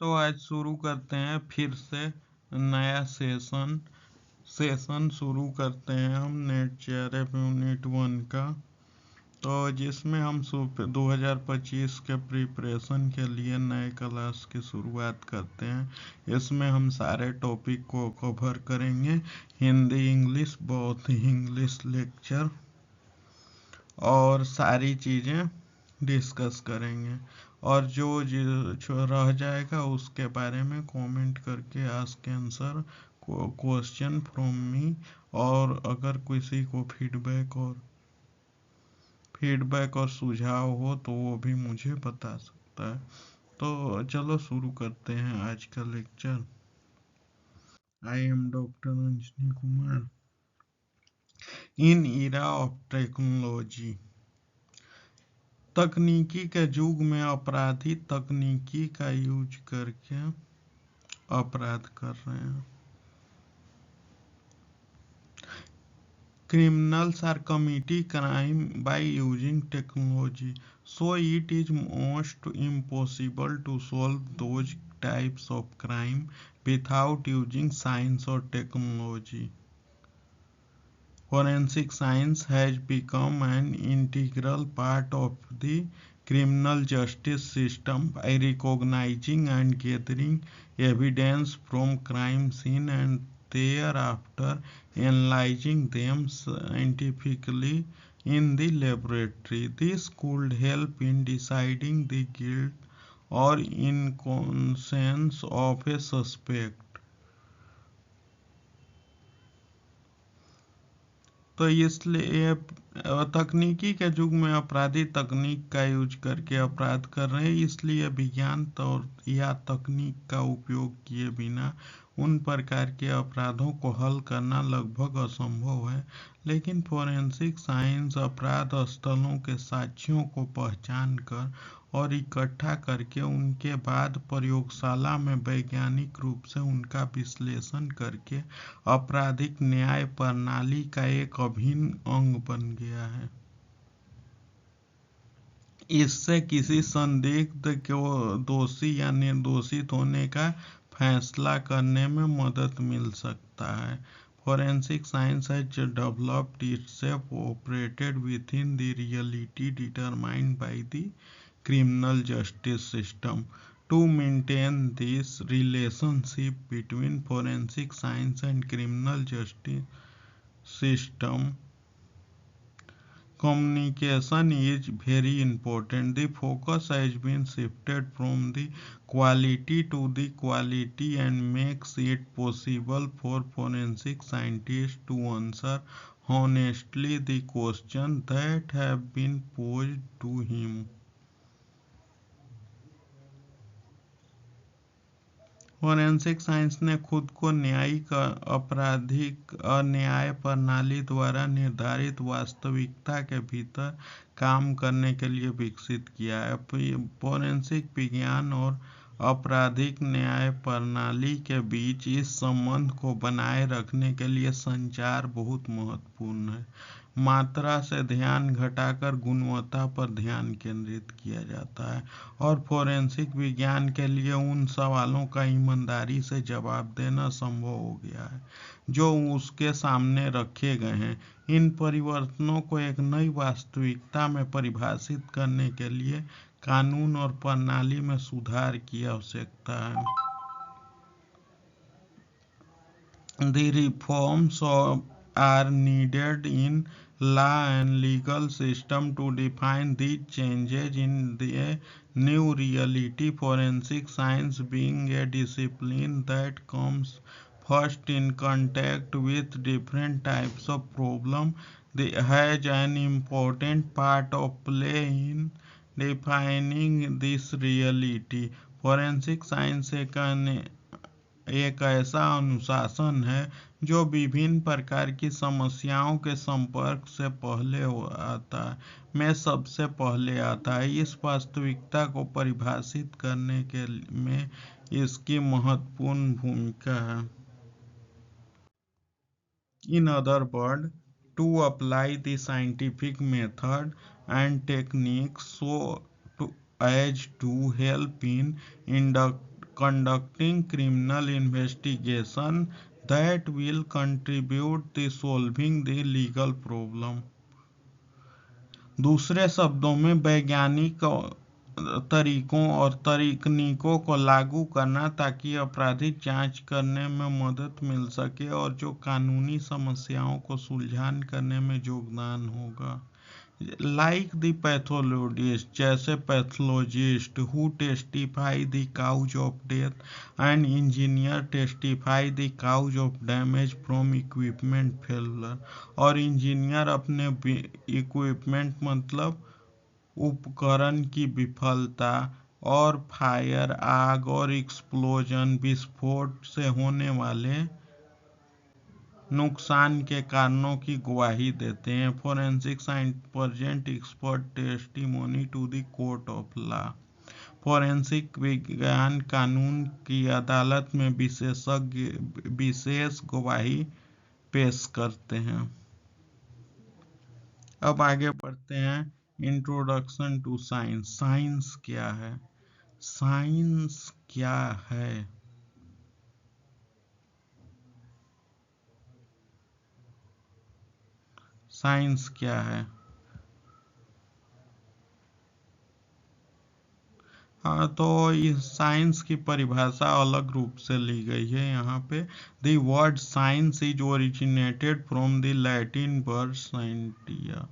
तो आज शुरू करते हैं फिर से नया सेशन शुरू करते हैं हम नेट जेआरएफ यूनिट 1 का। तो जिसमें हम 2025 के प्रिपरेशन के लिए नए क्लास की शुरुआत करते हैं। इसमें हम सारे टॉपिक को कवर करेंगे, Hindi English both English lecture, और सारी चीज़ें डिस्कस करेंगे। और जो रह जाएगा उसके बारे में कमेंट करके ask answer question from me, और अगर किसी को फीडबैक और सुझाव हो तो वो भी मुझे बता सकता है। तो चलो शुरू करते हैं आज का lecture. I am doctor Anjani Kumar. In era of technology, तकनीकी के युग में अपराधी तकनीकी का यूज करके अपराध कर रहे हैं। Criminals are committing crime by using technology, so it is most impossible to solve those types of crime without using science or technology. Forensic science has become an integral part of the criminal justice system by recognizing and gathering evidence from crime scene and thereafter analyzing them scientifically in the laboratory. This could help in deciding the guilt or innocence of a suspect. तो इसलिए तकनीकी के युग में अपराधी तकनीक का use करके अपराध कर रहे हैं, इसलिए विज्ञान या तकनीक का उपयोग किए बिना उन प्रकार के अपराधों को हल करना लगभग असंभव है। लेकिन फोरेंसिक साइंस अपराध स्थलों के साक्ष्यों को पहचान कर और इकट्ठा करके उनके बाद प्रयोगशाला में वैज्ञानिक रूप से उनका विश्लेषण करके आपराधिक न्याय प्रणाली का एक अभिन्न अंग बन गया है। इससे किसी संदिग्ध को दोषी या निर्दोषित होने का फैसला करने में मदद मिल सकता है। Forensic science has developed itself operated within the reality determined by the criminal justice system. To maintain this relationship between forensic science and criminal justice system, communication is very important. The focus has been shifted from the quality to the quality and makes it possible for forensic scientists to answer honestly the questions that have been posed to him. Forensic science ने खुद को न्यायिक आपराधिक न्याय प्रणाली द्वारा निर्धारित वास्तविकता के भीतर काम करने के लिए विकसित किया है। फोरेंसिक विज्ञान और आपराधिक न्याय प्रणाली के बीच इस संबंध को बनाए रखने के लिए संचार बहुत महत्वपूर्ण है। मात्रा से ध्यान घटाकर गुणवत्ता पर ध्यान केंद्रित किया जाता है, और फोरेंसिक विज्ञान के लिए उन सवालों का ईमानदारी से जवाब देना संभव हो गया है जो उसके सामने रखे गए हैं। इन परिवर्तनों को एक नई वास्तविकता में परिभाषित करने के लिए कानून और प्रणाली में सुधार की आवश्यकता है। The reforms are needed in law and legal system to define these changes in the new reality. Forensic science being a discipline that comes first in contact with different types of problem, has an important part of play in defining this reality. Forensic science एक ऐसा अनुशासन है जो विभिन्न प्रकार की समस्याओं के संपर्क से सबसे पहले आता है। इस वास्तविकता को परिभाषित करने के में इसकी महत्वपूर्ण भूमिका है। In other words, to apply the scientific method and techniques so as to help in conducting criminal investigation that will contribute to solving the legal problem। दूसरे शब्दों में वैज्ञानिक तरीकों और तकनीकों को लागू करना ताकि आपराधिक जांच करने में मदद मिल सके और जो कानूनी समस्याओं को सुलझान करने में योगदान होगा। लाइक द पैथोलॉजिस्ट, जैसे pathologist who testify the cause of death and engineer testify the cause of damage from equipment failure. और इंजीनियर अपने इक्विपमेंट मतलब उपकरण की विफलता और फायर आग और एक्सप्लोजन विस्फोट से होने वाले नुकसान के कारणों की गवाही देते हैं। Forensic science present expert testimony to the court of law. Forensic विज्ञान कानून की अदालत में विशेष गवाही पेश करते हैं। अब आगे बढ़ते हैं। Introduction to science. साइंस क्या है? साइंस क्या है? साइंस क्या है? हाँ, तो इस साइंस की परिभाषा अलग रूप से ली गई है यहाँ पे। The word science is originated from the Latin word scientia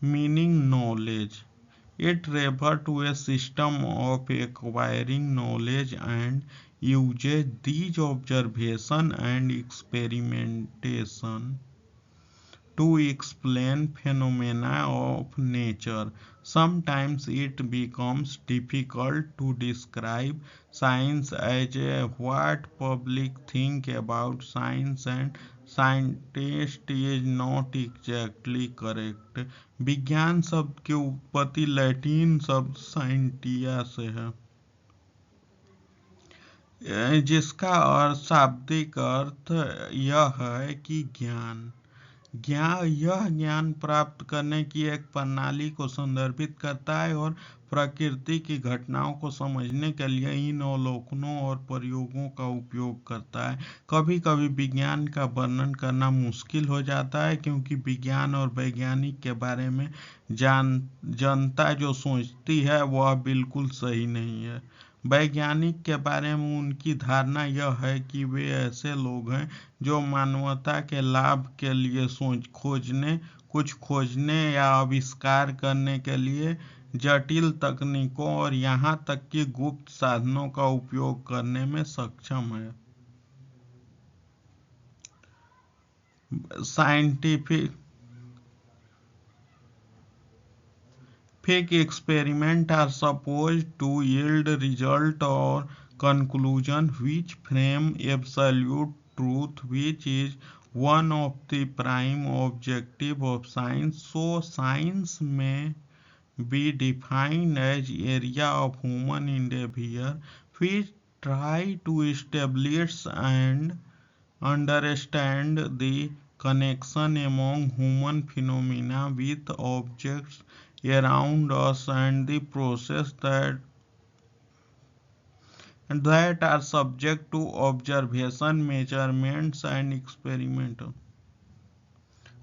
meaning knowledge. It refers to a system of acquiring knowledge and uses these observation and experimentation to explain phenomena of nature. Sometimes it becomes difficult to describe science as what public think about science and scientist is not exactly correct। विज्ञान शब्द की उत्पत्ति Latin शब्द scientia से है, जिसका शाब्दिक अर्थ यह है कि यह ज्ञान प्राप्त करने की एक प्रणाली को संदर्भित करता है और प्रकृति की घटनाओं को समझने के लिए इन अवलोकनों और प्रयोगों का उपयोग करता है। कभी कभी विज्ञान का वर्णन करना मुश्किल हो जाता है क्योंकि विज्ञान और वैज्ञानिक के बारे में जनता जो सोचती है वह बिल्कुल सही नहीं है। वैज्ञानिक के बारे में उनकी धारणा यह है कि वे ऐसे लोग हैं जो मानवता के लाभ के लिए कुछ खोजने या आविष्कार करने के लिए जटिल तकनीकों और यहाँ तक कि गुप्त साधनों का उपयोग करने में सक्षम है। Scientific experiments are supposed to yield result or conclusion which frame absolute truth, which is one of the prime objective of science. So science may be defined as area of human endeavor which try to establish and understand the connection among human phenomena with objects around us and the process that are subject to observation, measurements and experiment।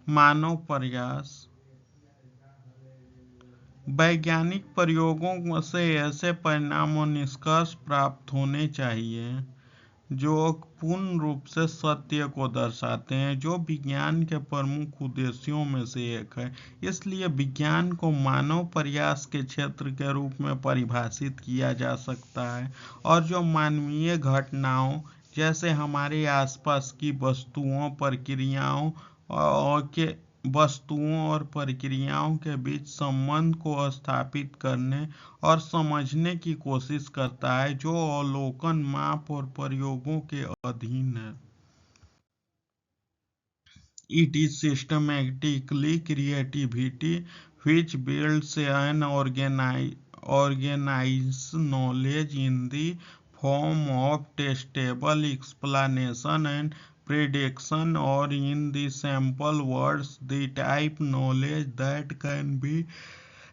मानव प्रयास। वैज्ञानिक प्रयोगों से ऐसे परिणाम और निष्कर्ष प्राप्त होने चाहिए जो पूर्ण रूप से सत्य को दर्शाते हैं, जो विज्ञान के प्रमुख उद्देश्यों में से एक है। इसलिए विज्ञान को मानव प्रयास के क्षेत्र के रूप में परिभाषित किया जा सकता है और जो मानवीय घटनाओं जैसे हमारे आसपास की वस्तुओं और प्रक्रियाओं के बीच संबंध को स्थापित करने और समझने की कोशिश करता है, जो अवलोकन, माप और प्रयोगों के अधीन है। It is systematically creativity which builds an organized knowledge in the form of testable explanation and prediction, or in the simple words, the type knowledge that can be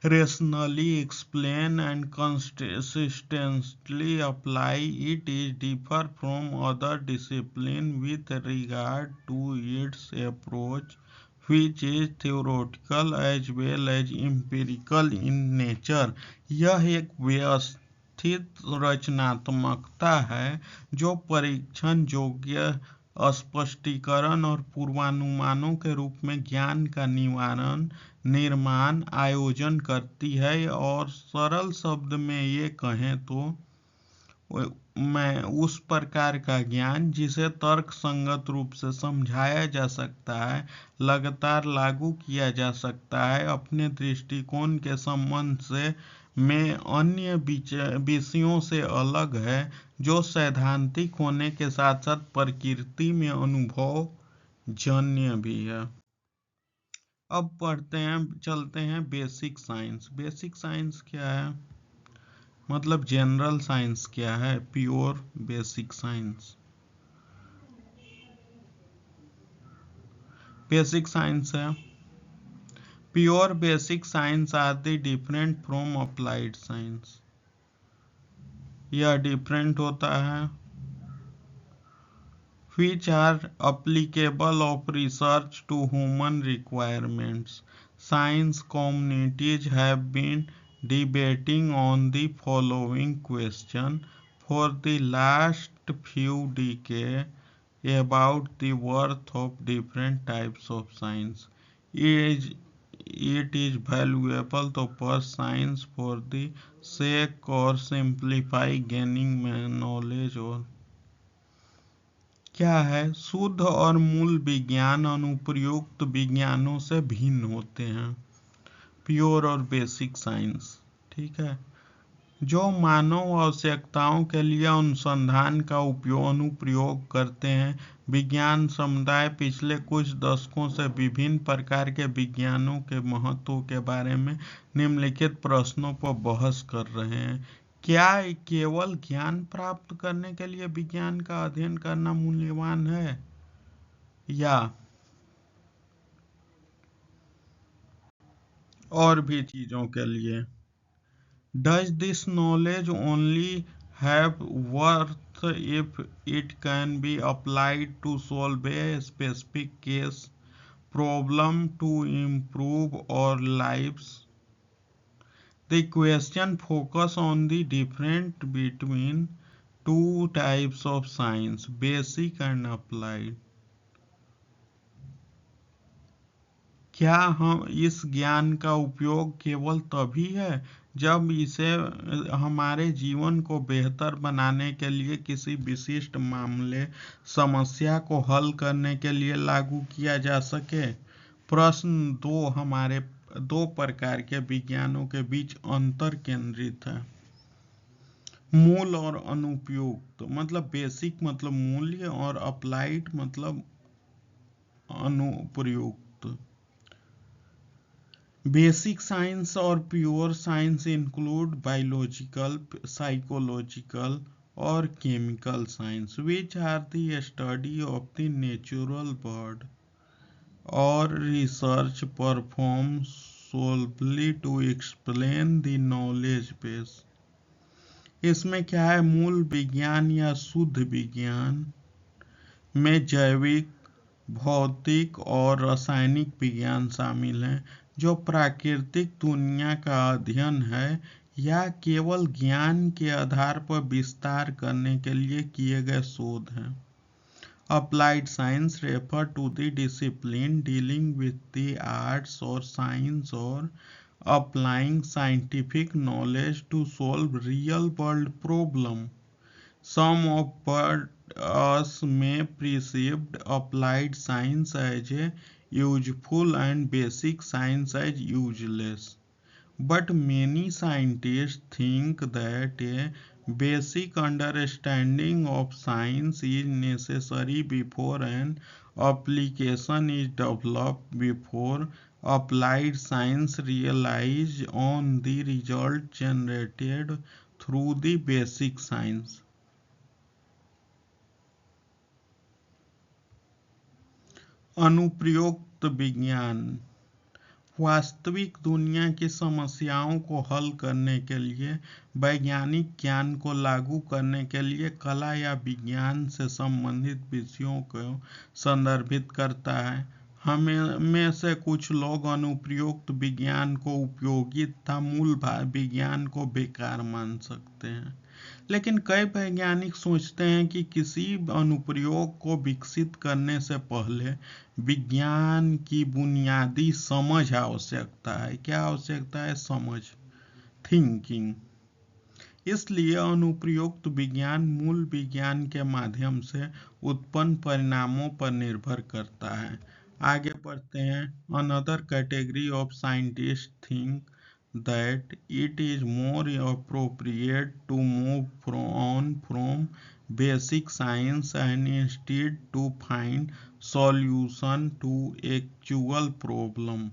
rationally explain and consistently apply. It is differ from other discipline with regard to its approach, which is theoretical as well as empirical in nature. यह एक व्यवस्थित रचनात्मकता है जो परीक्षण योग्य स्पष्टीकरण और पूर्वानुमानों के रूप में ज्ञान का निर्माण आयोजन करती है। और सरल शब्द में ये कहें तो मैं उस प्रकार का ज्ञान जिसे तर्क संगत रूप से समझाया जा सकता है, लगातार लागू किया जा सकता है, अपने दृष्टिकोण के संबंध से में अन्य विषयों से अलग है, जो सैद्धांतिक होने के साथ साथ प्रकृति में अनुभव जन्य भी है। अब चलते हैं बेसिक साइंस। बेसिक साइंस क्या है, मतलब जनरल साइंस क्या है, pure basic science. Basic science है, pure basic science are the different from applied science. यह डिफरेंट होता है। which are applicable of research to human requirements. Science communities have been debating on the following question for the last few decades about the worth of different types of science. It is valuable to pursue science for the sake or simplify gaining knowledge or क्या है, शुद्ध और मूल विज्ञान अनुप्रयुक्त विज्ञानों से भिन्न होते हैं। प्योर और बेसिक साइंस, ठीक है, जो मानव आवश्यकताओं के लिए अनुसंधान का अनुप्रयोग करते हैं। विज्ञान समुदाय पिछले कुछ दशकों से विभिन्न प्रकार के विज्ञानों के महत्व के बारे में निम्नलिखित प्रश्नों पर बहस कर रहे हैं। क्या केवल ज्ञान प्राप्त करने के लिए विज्ञान का अध्ययन करना मूल्यवान है, या और भी चीजों के लिए? Does this knowledge only have worth if it can be applied to solve a specific case problem to improve our lives? The question focuses on the difference between two types of science, basic and applied. क्या हम इस ज्ञान का उपयोग केवल तभी है जब इसे हमारे जीवन को बेहतर बनाने के लिए किसी विशिष्ट मामले समस्या को हल करने के लिए लागू किया जा सके? प्रश्न 2 हमारे दो प्रकार के विज्ञानों के बीच अंतर केंद्रित है। मूल और अनुपयुक्त, मतलब बेसिक मतलब मूल्य और अप्लाइड मतलब अनुप्रयुक्त। बेसिक साइंस और pure science include biological, psychological और chemical science, which are the study of the natural world or research performed solely to explain the knowledge base. इसमें क्या है, मूल विज्ञान या शुद्ध विज्ञान में जैविक, भौतिक और रासायनिक विज्ञान शामिल हैं, जो प्राकृतिक दुनिया का अध्ययन है या केवल ज्ञान के आधार पर विस्तार करने के लिए किए गए शोध हैं। Applied science refer to the discipline dealing with the arts or science or applying scientific knowledge to solve real world problem. Some of us may perceive applied science as a useful and basic science as useless. But many scientists think that a basic understanding of science is necessary before an application is developed, before applied science relies on the result generated through the basic science. अनुप्रयुक्त विज्ञान, वास्तविक दुनिया की समस्याओं को हल करने के लिए वैज्ञानिक ज्ञान को लागू करने के लिए कला या विज्ञान से संबंधित विषयों को संदर्भित करता है। हमें में से कुछ लोग अनुप्रयुक्त विज्ञान को उपयोगी तथा मूल विज्ञान को बेकार मान सकते हैं, लेकिन कई वैज्ञानिक सोचते हैं कि किसी अनुप्रयोग को विकसित करने से पहले विज्ञान की बुनियादी समझ आवश्यकता है। क्या आवश्यकता है? समझ, थिंकिंग। इसलिए अनुप्रयुक्त विज्ञान मूल विज्ञान के माध्यम से उत्पन्न परिणामों पर निर्भर करता है। आगे बढ़ते हैं। Another category of scientist think that it is more appropriate to move on from basic science and instead to find solution to actual problem.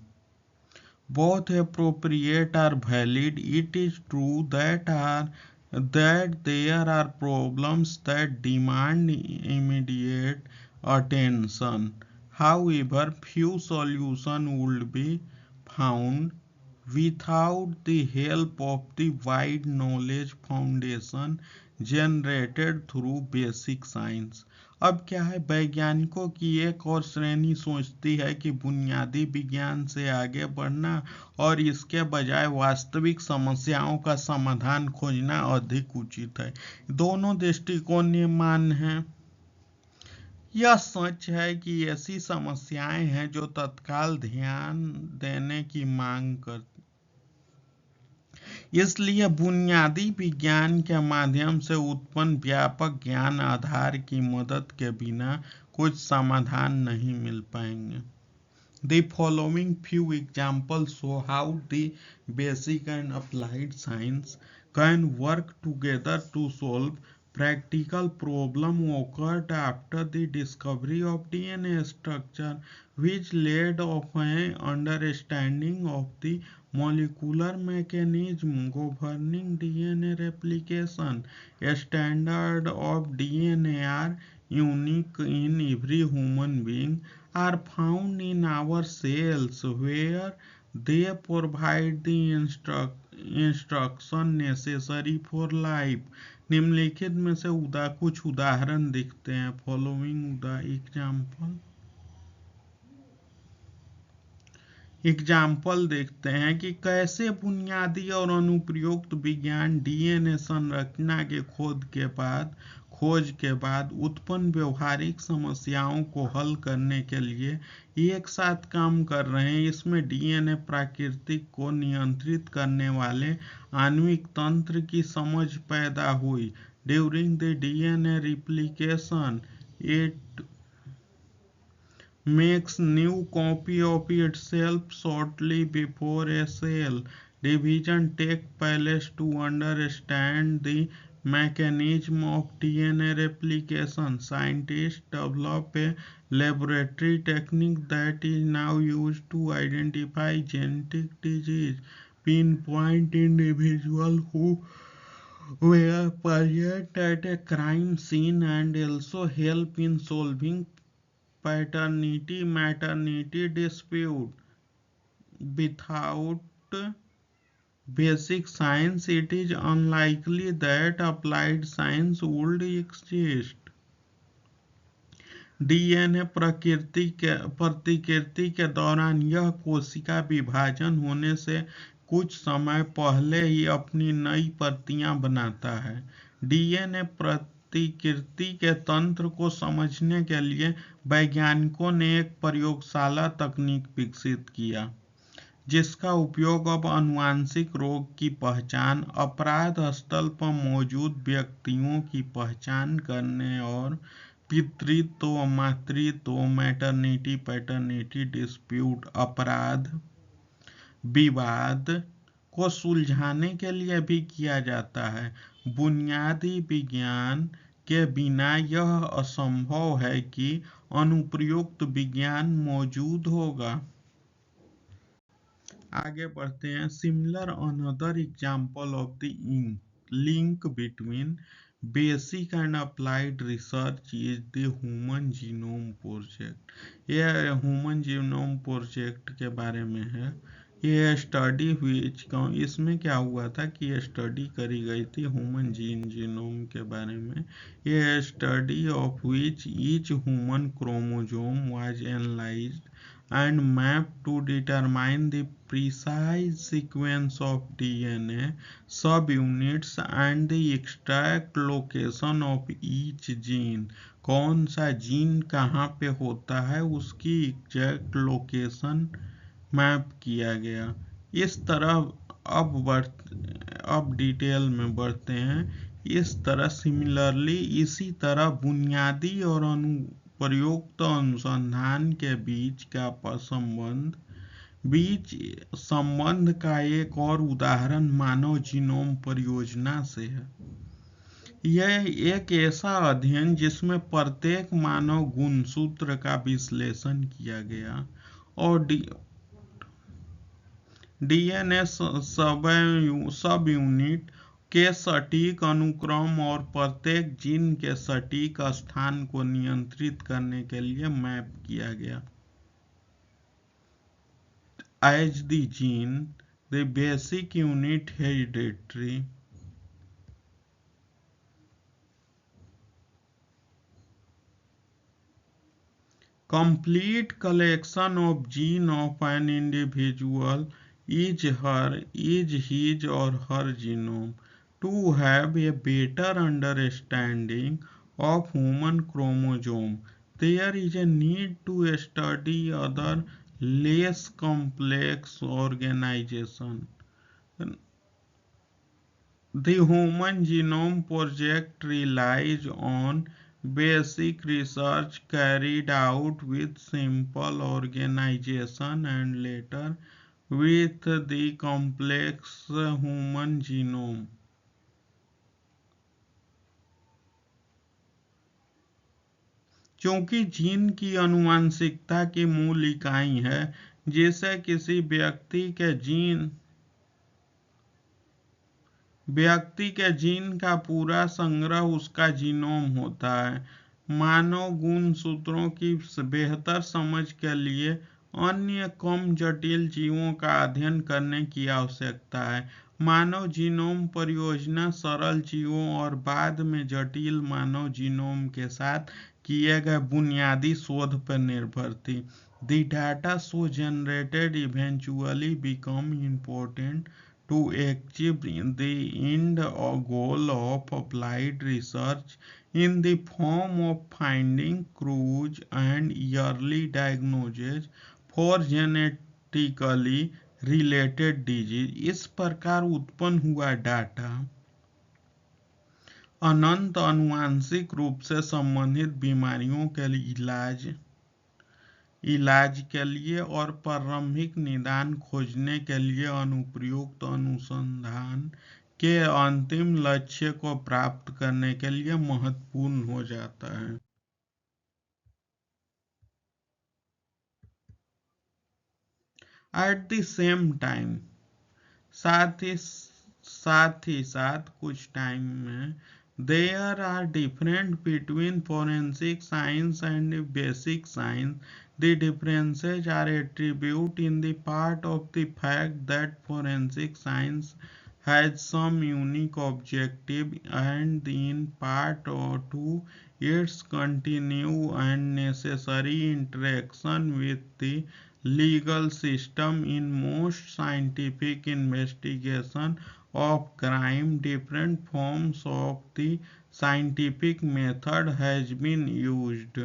Both appropriate are valid. It is true that there are problems that demand immediate attention. However, few solutions would be found without the help of the wide knowledge foundation generated through basic science. अब क्या है, वैज्ञानिकों की एक और श्रेणी सोचती है कि बुनियादी विज्ञान से आगे बढ़ना और इसके बजाय वास्तविक समस्याओं का समाधान खोजना अधिक उचित है। दोनों दृष्टिकोण मान्य हैं। यह सच है कि ऐसी समस्याएं हैं जो तत्काल ध्यान देने की मांग करती, इसलिए बुनियादी विज्ञान के माध्यम से उत्पन्न व्यापक ज्ञान आधार की मदद के बिना कुछ समाधान नहीं मिल पाएंगे। The following few examples show how the basic and applied science can work together to solve practical problem occurred after the discovery of DNA structure, which led of an understanding of the molecular mechanism governing DNA replication. Standard of DNA are unique in every human being, are found in our cells where they provide the instruction necessary for life. निम्नलिखित में से कुछ उदाहरण दिखते हैं। Following example देखते हैं कि कैसे बुनियादी और अनुप्रयुक्त विज्ञान डीएनए संरचना के खोज के बाद उत्पन्न व्यवहारिक समस्याओं को हल करने के लिए एक साथ काम कर रहे हैं। इसमें डीएनए प्राकृतिक को नियंत्रित करने वाले आणविक तंत्र की समझ पैदा हुई। During the DNA replication, it makes new copy of itself shortly before a cell division takes place. To understand the mechanism of DNA replication, scientists develop a laboratory technique that is now used to identify genetic disease, pinpoint individuals who were present at a crime scene, and also help in solving paternity-maternity dispute. Without basic science, it is unlikely that applied science would exist. DNA प्रतिकृति के दौरान यह कोशिका विभाजन होने से कुछ समय पहले ही अपनी नई प्रतियां बनाता है। डीएनए प्रतिकृति के तंत्र को समझने के लिए वैज्ञानिकों ने एक प्रयोगशाला तकनीक विकसित किया, जिसका उपयोग अब आनुवंशिक रोग की पहचान, अपराध स्थल पर मौजूद व्यक्तियों की पहचान करने और पितृत्व, मातृत्व, मैटरनिटी पैटर्निटी डिस्प्यूट, अपराध विवाद को सुलझाने के लिए भी किया जाता है। बुनियादी विज्ञान के बिना यह असंभव है कि अनुप्रयुक्त विज्ञान मौजूद होगा। आगे बढ़ते हैं। Similar another example of the link between basic and applied research is the human genome project. यह ह्यूमन जीनोम प्रोजेक्ट के बारे में है। ये स्टडी हुई, इसमें क्या हुआ था कि ये स्टडी करी गई थी ह्यूमन जीनोम के बारे में। ये study of which each human chromosome was analysed and mapped to determine the precise sequence of DNA subunits and the exact location of each gene। कौन सा जीन कहाँ पे होता है उसकी एग्जैक्ट लोकेशन मैप किया गया। इस तरह अब डिटेल में बढ़ते हैं। इस तरह सिमिलरली इसी तरह बुनियादी और प्रयुक्त अनुसंधान के बीच संबंध का एक और उदाहरण मानव जीनोम परियोजना से है। यह एक ऐसा अध्ययन जिसमें प्रत्येक मानव गुणसूत्र का विश्लेषण किया गया और डीएनए सब यूनिट के सटीक अनुक्रम और प्रत्येक जीन के सटीक स्थान को नियंत्रित करने के लिए मैप किया गया। As the gene, the basic unit hereditary complete collection of gene of an individual is his or her genome। To have a better understanding of human chromosome, there is a need to study other less complex organization। The Human Genome Project relies on basic research carried out with simple organization and later with the complex human genome। क्योंकि gene की आनुवंशिकता की मूल इकाई है जिसे किसी व्यक्ति के जीन का पूरा संग्रह उसका जीनोम होता है। मानव गुणसूत्रों की बेहतर समझ के लिए अन्य कम जटिल जीवों का अध्ययन करने की आवश्यकता है। मानव जीनोम परियोजना सरल जीवों और बाद में जटिल मानव जीनोम के साथ किए गए बुनियादी शोध पर निर्भर थी। The data so generated eventually become important to achieve the end goal of applied research in the form of finding cures and early diagnosis for genetically related disease। इस प्रकार उत्पन्न हुआ डाटा अनंत आनुवंशिक रूप से संबंधित बीमारियों के इलाज के लिए और प्रारंभिक निदान खोजने के लिए अनुप्रयुक्त अनुसंधान के अंतिम लक्ष्य को प्राप्त करने के लिए महत्वपूर्ण हो जाता है। एट द सेम टाइम, साथ ही साथ कुछ टाइम में there are difference between forensic science and basic science। The differences are attributed in the part of the fact that forensic science has some unique objective and in part to its continued and necessary interaction with the legal system in most scientific investigation of crime। Different forms of the scientific method has been used।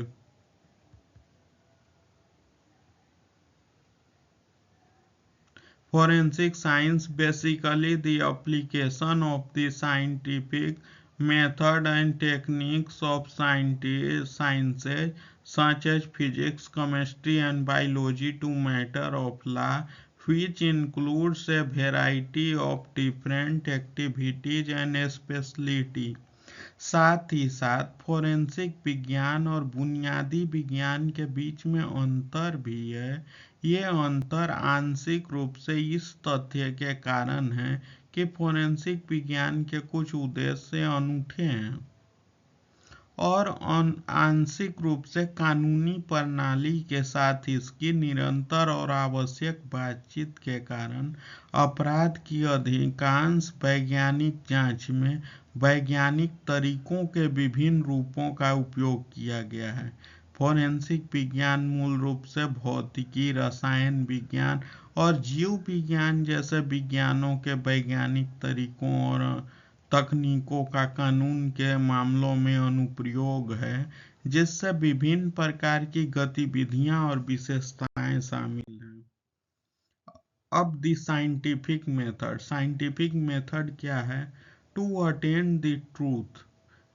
Forensic science basically the application of the scientific method and techniques of sciences such as physics, chemistry and biology to matter of law, which includes a variety of different activities and specialties। साथ ही साथ forensic विज्ञान और बुनियादी विज्ञान के बीच में अंतर भी है। ये अंतर आंशिक रूप से इस तथ्य के कारण है कि फोरेंसिक विज्ञान के कुछ उद्देश्य अनूठे हैं और आंशिक रूप से कानूनी प्रणाली के साथ इसकी निरंतर और आवश्यक बातचीत के कारण अपराध की अधिकांश वैज्ञानिक जांच में वैज्ञानिक तरीकों के विभिन्न रूपों का उपयोग किया गया है। फोरेंसिक विज्ञान मूल रूप से भौतिकी, रसायन विज्ञान और जीव विज्ञान जैसे विज्ञानों के वैज्ञानिक तरीकों और तकनीकों का कानून के मामलों में अनुप्रयोग है, जिससे विभिन्न प्रकार की गतिविधियां और विशेषताएं शामिल हैं। अब द साइंटिफिक मेथड क्या है? To attain the truth.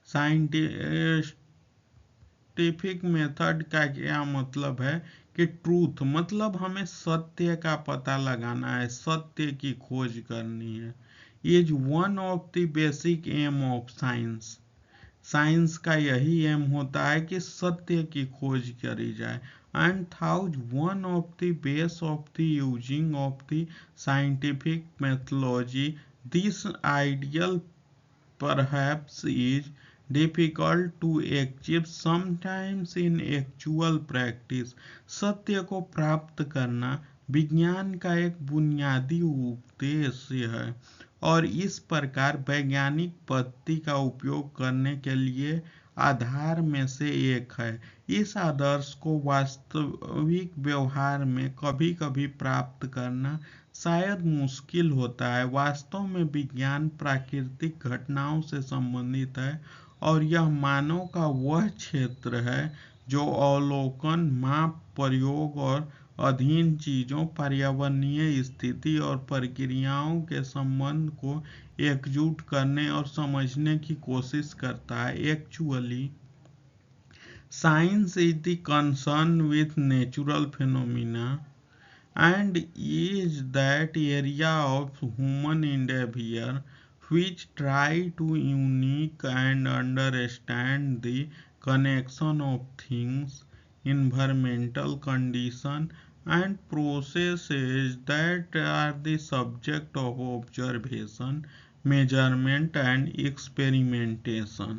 Scientific method का क्या मतलब है कि ट्रूथ मतलब हमें सत्य का पता लगाना है, सत्य की खोज करनी है। Is one of the basic aim of science. Science का यही एम होता है कि सत्य की खोज करी जाए। And थाउज one of the base of the using of the scientific methodology this ideal perhaps is difficult to achieve sometimes in actual practice। सत्य को प्राप्त करना विज्ञान का एक बुनियादी उद्देश्य है और इस प्रकार वैज्ञानिक पद्धति का उपयोग करने के लिए आधार में से एक है। इस आदर्श को वास्तविक व्यवहार में कभी कभी प्राप्त करना शायद मुश्किल होता है। वास्तव में विज्ञान प्राकृतिक घटनाओं से संबंधित है और यह मानव का वह क्षेत्र है जो अवलोकन, माप, प्रयोग और अधीन चीजों, पर्यावरणीय स्थिति और प्रक्रियाओं के संबंध को एकजुट करने और समझने की कोशिश करता है। Actually science is the concern with natural phenomena and is that area of human endeavor which try to unique and understand the connection of things, environmental condition and processes that are the subject of observation, measurement and experimentation।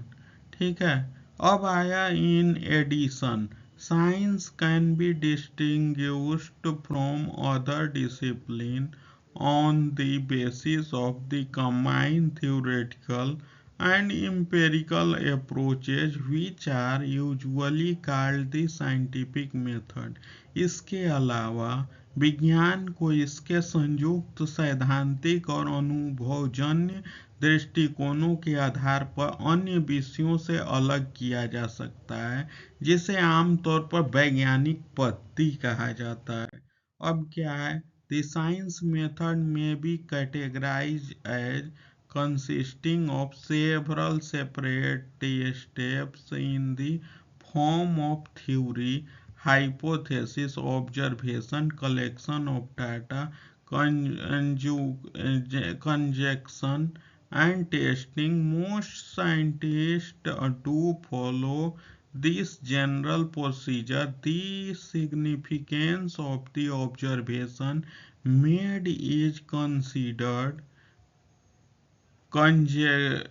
ठीक है। अब आया in addition. Science can be distinguished from other disciplines on the basis of the combined theoretical and empirical approaches which are usually called the scientific method। इसके अलावा विज्ञान को इसके संयुक्त सैद्धांतिक और अनुभवजन्य दृष्टिकोणों के आधार पर अन्य विषयों से अलग किया जा सकता है, जिसे आमतौर पर वैज्ञानिक पद्धति कहा जाता है। अब क्या है? The science method may be categorize as consisting of several separate steps in the form of theory, hypothesis, observation, collection of data, conjunction and testing। Most scientists do follow this general procedure। The significance of the observation made is considered conjecture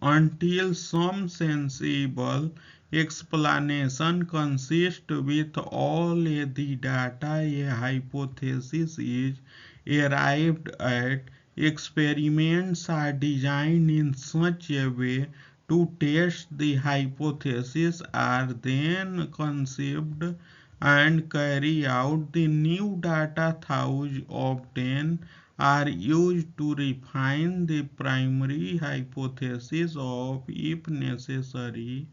until some sensible explanation consists with all the data a hypothesis is arrived at। Experiments are designed in such a way to test the hypothesis, are then conceived and carry out। The new data thus obtained are used to refine the primary hypothesis of, if necessary,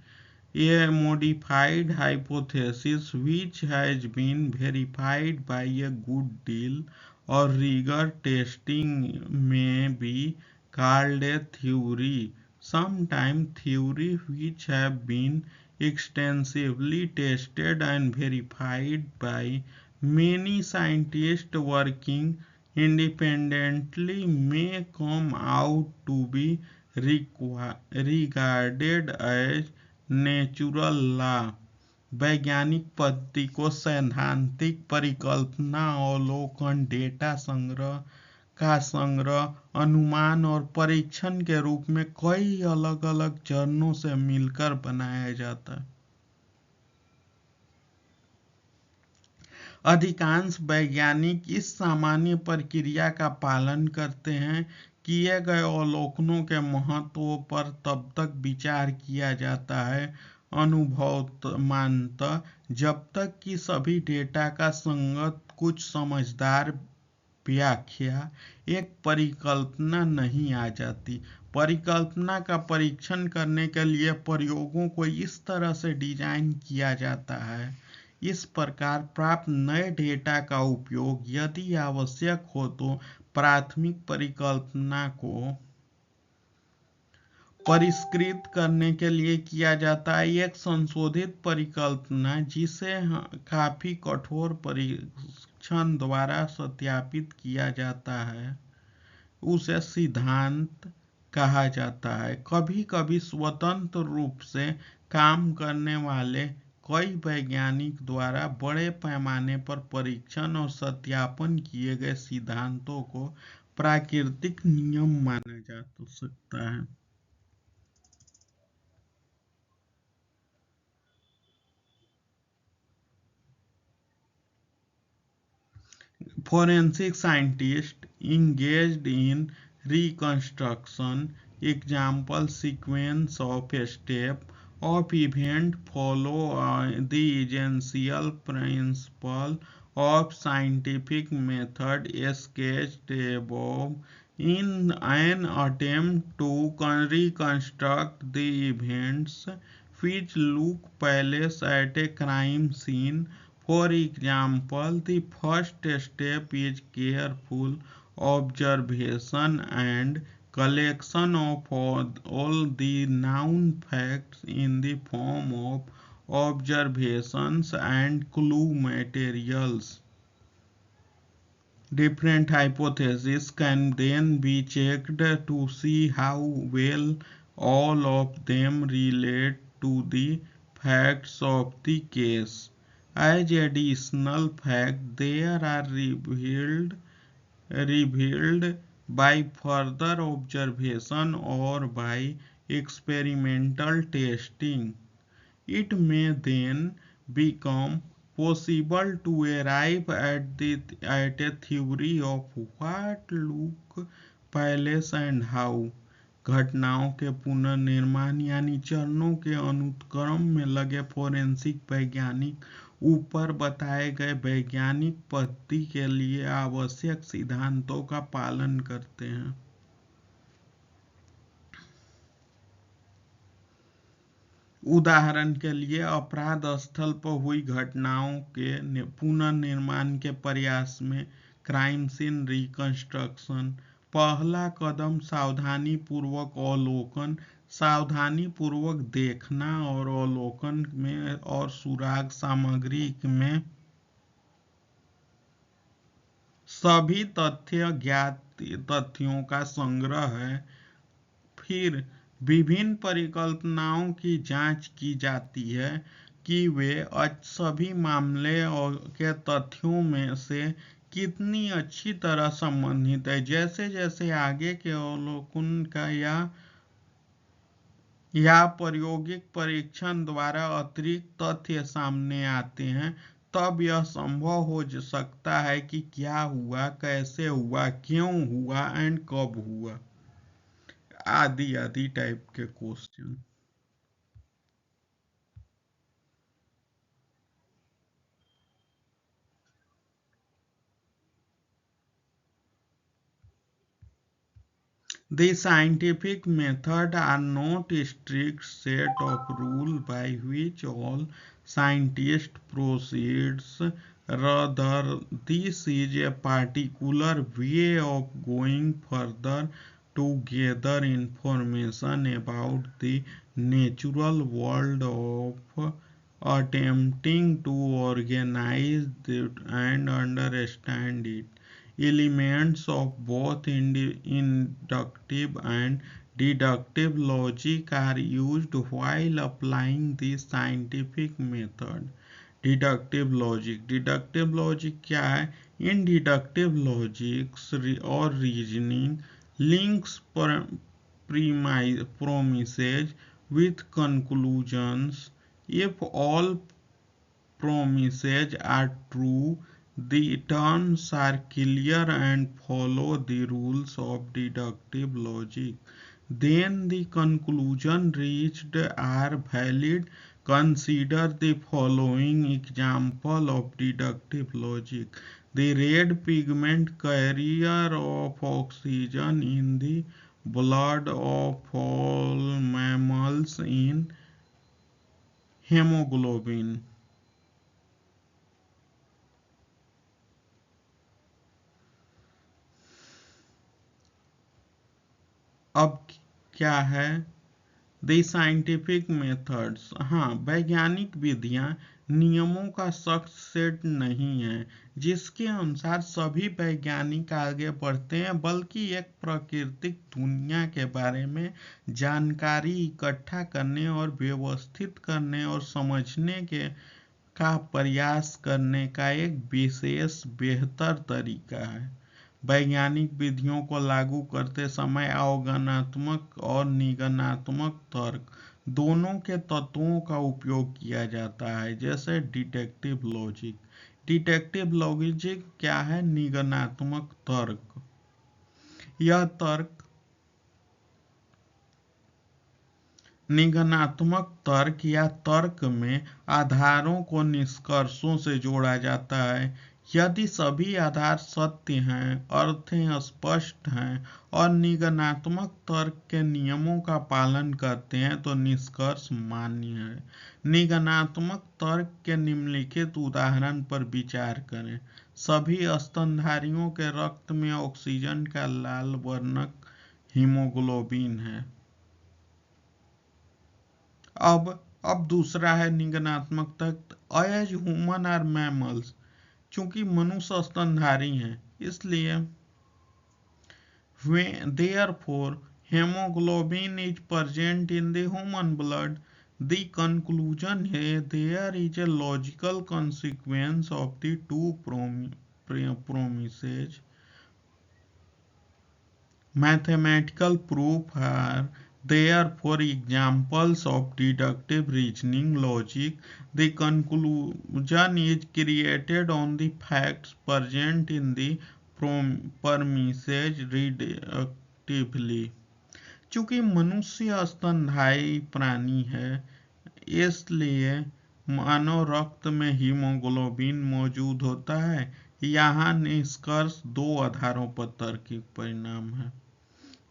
a modified hypothesis which has been verified by a good deal or rigor। Testing may be called a theory। Sometimes theory which have been extensively tested and verified by many scientists working independently may come out to be regarded as natural law. वैज्ञानिक पद्धति को सैद्धांतिक परिकल्पना, अवलोकन, data संग्रह, का संग्रह, अनुमान और परीक्षण के रूप में कई अलग अलग चरणों से मिलकर बनाया जाता है। अधिकांश वैज्ञानिक इस सामान्य प्रक्रिया का पालन करते हैं। किए गए अवलोकनों के महत्व पर तब तक विचार किया जाता है अनुभवमानतः जब तक कि सभी डेटा का संगत कुछ समझदार व्याख्या एक परिकल्पना नहीं आ जाती। परिकल्पना का परीक्षण करने के लिए प्रयोगों को इस तरह से डिजाइन किया जाता है। इस प्रकार प्राप्त नए डेटा का उपयोग यदि आवश्यक हो तो प्राथमिक परिकल्पना को परिष्कृत करने के लिए किया जाता है। एक संशोधित परिकल्पना जिसे काफी कठोर परीक्षण द्वारा सत्यापित किया जाता है उसे सिद्धांत कहा जाता है। कभी कभी स्वतंत्र रूप से काम करने वाले कई वैज्ञानिक द्वारा बड़े पैमाने पर परीक्षण और सत्यापन किए गए सिद्धांतों को प्राकृतिक नियम माना जा सकता है। Forensic scientists engaged in reconstruction. Example sequence of step of event follow the essential principle of scientific method sketched above in an attempt to reconstruct the events which look place at a crime scene. For example, the first step is careful observation and collection of all the known facts in the form of observations and clue materials. Different hypotheses can then be checked to see how well all of them relate to the facts of the case. As additional facts, they are revealed by further observation or by experimental testing. It may then become possible to arrive at a theory of what look, place and how. घटनाओं के पुनर्निर्माण यानी चरणों के अनुक्रम में लगे forensic वैज्ञानिक ऊपर बताए गए वैज्ञानिक पद्धति के लिए आवश्यक सिद्धांतों का पालन करते हैं। उदाहरण के लिए अपराध स्थल पर हुई घटनाओं के पुनर्निर्माण के प्रयास में क्राइम सीन रिकंस्ट्रक्शन। पहला कदम सावधानी पूर्वक अवलोकन, सावधानी पूर्वक देखना और अवलोकन में और सुराग सामग्री में सभी ज्ञात तथ्यों का संग्रह है। फिर विभिन्न परिकल्पनाओं की जांच की जाती है कि वे सभी मामले के तथ्यों में से कितनी अच्छी तरह संबंधित है। जैसे जैसे आगे के अवलोकन का या प्रायोगिक परीक्षण द्वारा अतिरिक्त तथ्य सामने आते हैं तब यह संभव हो सकता है कि क्या हुआ, कैसे हुआ, क्यों हुआ एंड कब हुआ आदि आदि टाइप के question. The scientific method are not a strict set of rules by which all scientists proceeds. Rather, this is a particular way of going further to gather information about the natural world of attempting to organize it and understand it. Elements of both inductive and deductive logic are used while applying the scientific method. Deductive logic क्या है? इन deductive logics और reasoning links promises with conclusions. If all promises are true, the terms are clear and follow the rules of deductive logic. Then the conclusion reached are valid. Consider the following example of deductive logic. The red pigment carrier of oxygen in the blood of all mammals in hemoglobin. अब क्या है? The scientific methods, हाँ, वैज्ञानिक विधियां नियमों का सख्त set नहीं है जिसके अनुसार सभी वैज्ञानिक आगे बढ़ते हैं, बल्कि एक प्राकृतिक दुनिया के बारे में जानकारी इकट्ठा करने और व्यवस्थित करने और समझने के का प्रयास करने का एक विशेष बेहतर तरीका है। वैज्ञानिक विधियों को लागू करते समय अवगमनात्मक और निगमनात्मक तर्क दोनों के तत्वों का उपयोग किया जाता है, जैसे डिडक्टिव लॉजिक। डिडक्टिव लॉजिक क्या है? निगमनात्मक तर्क। यह तर्क निगमनात्मक तर्क या तर्क में आधारों को निष्कर्षों से जोड़ा जाता है। यदि सभी आधार सत्य हैं, अर्थें स्पष्ट हैं और निगमनात्मक तर्क के नियमों का पालन करते हैं तो निष्कर्ष मान्य है। निगमनात्मक तर्क के निम्नलिखित उदाहरण पर विचार करें। सभी स्तनधारियों के रक्त में ऑक्सीजन का लाल वर्णक हीमोग्लोबिन है। अब दूसरा है निगमनात्मक तर्क। एज ह्यूमन आर मैमल्स, चूंकि मनुष्य स्तनधारी हैं, इसलिए therefore hemoglobin is present in the human blood. The conclusion है there is a logical consequence of the two promises. Mathematical proof are therefore examples of deductive reasoning logic. The conclusion is created on the facts present in the premises deductively. चूंकि मनुष्य स्तनधारी प्राणी है, इसलिए मानव रक्त में haemoglobin मौजूद होता है। यहाँ निष्कर्ष दो आधारों पर तार्किक परिणाम है,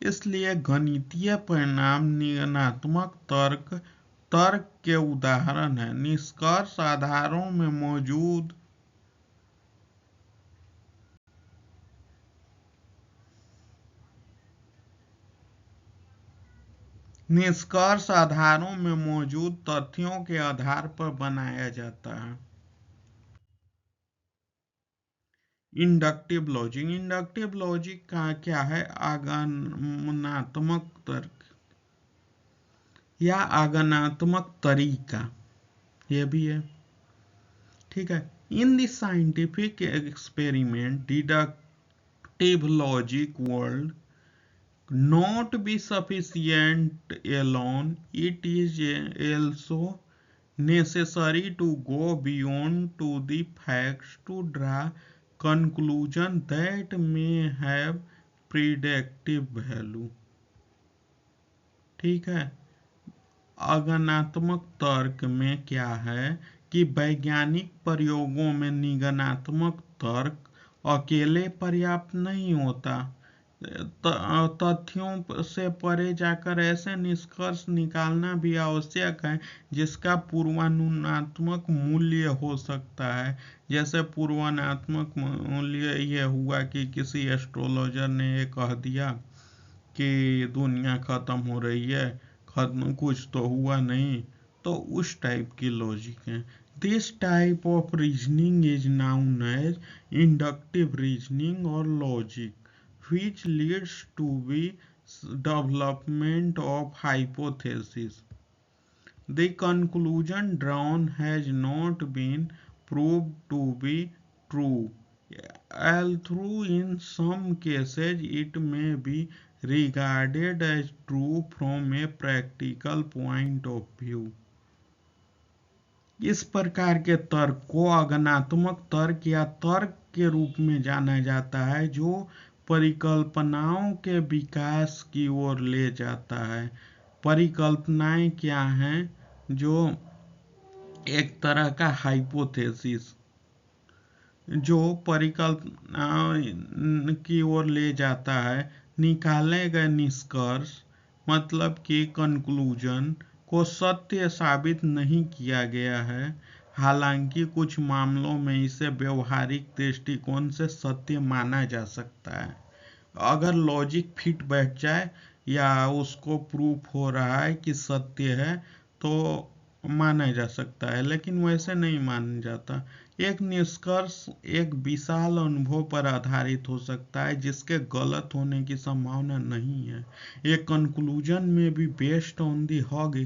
इसलिए गणितीय परिणाम निगमनात्मक तर्क के उदाहरण है। निष्कर्ष आधारों में मौजूद तथ्यों के आधार पर बनाया जाता है। इंडक्टिव लॉजिक का क्या है? आगमनात्मक तर्क या आगमनात्मक तरीका, ये भी है, ठीक है। In the scientific experiment deductive logic world not be sufficient alone, it is also necessary to go beyond to the facts to draw conclusion that may have predictive value। ठीक है। आगमनात्मक तर्क में क्या है कि वैज्ञानिक प्रयोगों में निगमनात्मक तर्क अकेले पर्याप्त नहीं होता। तथ्यों से परे जाकर ऐसे निष्कर्ष निकालना भी आवश्यक है जिसका पूर्वानुमानात्मक मूल्य हो सकता है। जैसे पूर्वानुमानात्मक मूल्य यह हुआ कि किसी एस्ट्रोलॉजर ने ये कह दिया कि दुनिया खत्म हो रही है, खत्म कुछ तो हुआ नहीं, तो उस टाइप की लॉजिक है। This type of reasoning is known as inductive reasoning और logic, which leads to the development of hypothesis. The conclusion drawn has not been proved to be true. Although in some cases it may be regarded as true from a practical point of view. इस प्रकार के तर्क को अगनात्मक तर्क या तर्क के रूप में जाना जाता है, जो परिकल्पनाओं के विकास की ओर ले जाता है। परिकल्पनाएं क्या हैं? जो एक तरह का हाइपोथेसिस, जो परिकल्पना की ओर ले जाता है। निकाले गए निष्कर्ष मतलब कि कंक्लूजन को सत्य साबित नहीं किया गया है, हालांकि कुछ मामलों में इसे व्यवहारिक दृष्टिकोण से सत्य माना जा सकता है। अगर लॉजिक फिट बैठ जाए या उसको प्रूफ हो रहा है कि सत्य है तो माना जा सकता है, लेकिन वैसे नहीं माना जाता। एक निष्कर्ष एक विशाल अनुभव पर आधारित हो सकता है जिसके गलत होने की संभावना नहीं है। एक कंक्लूजन में भी based on the hug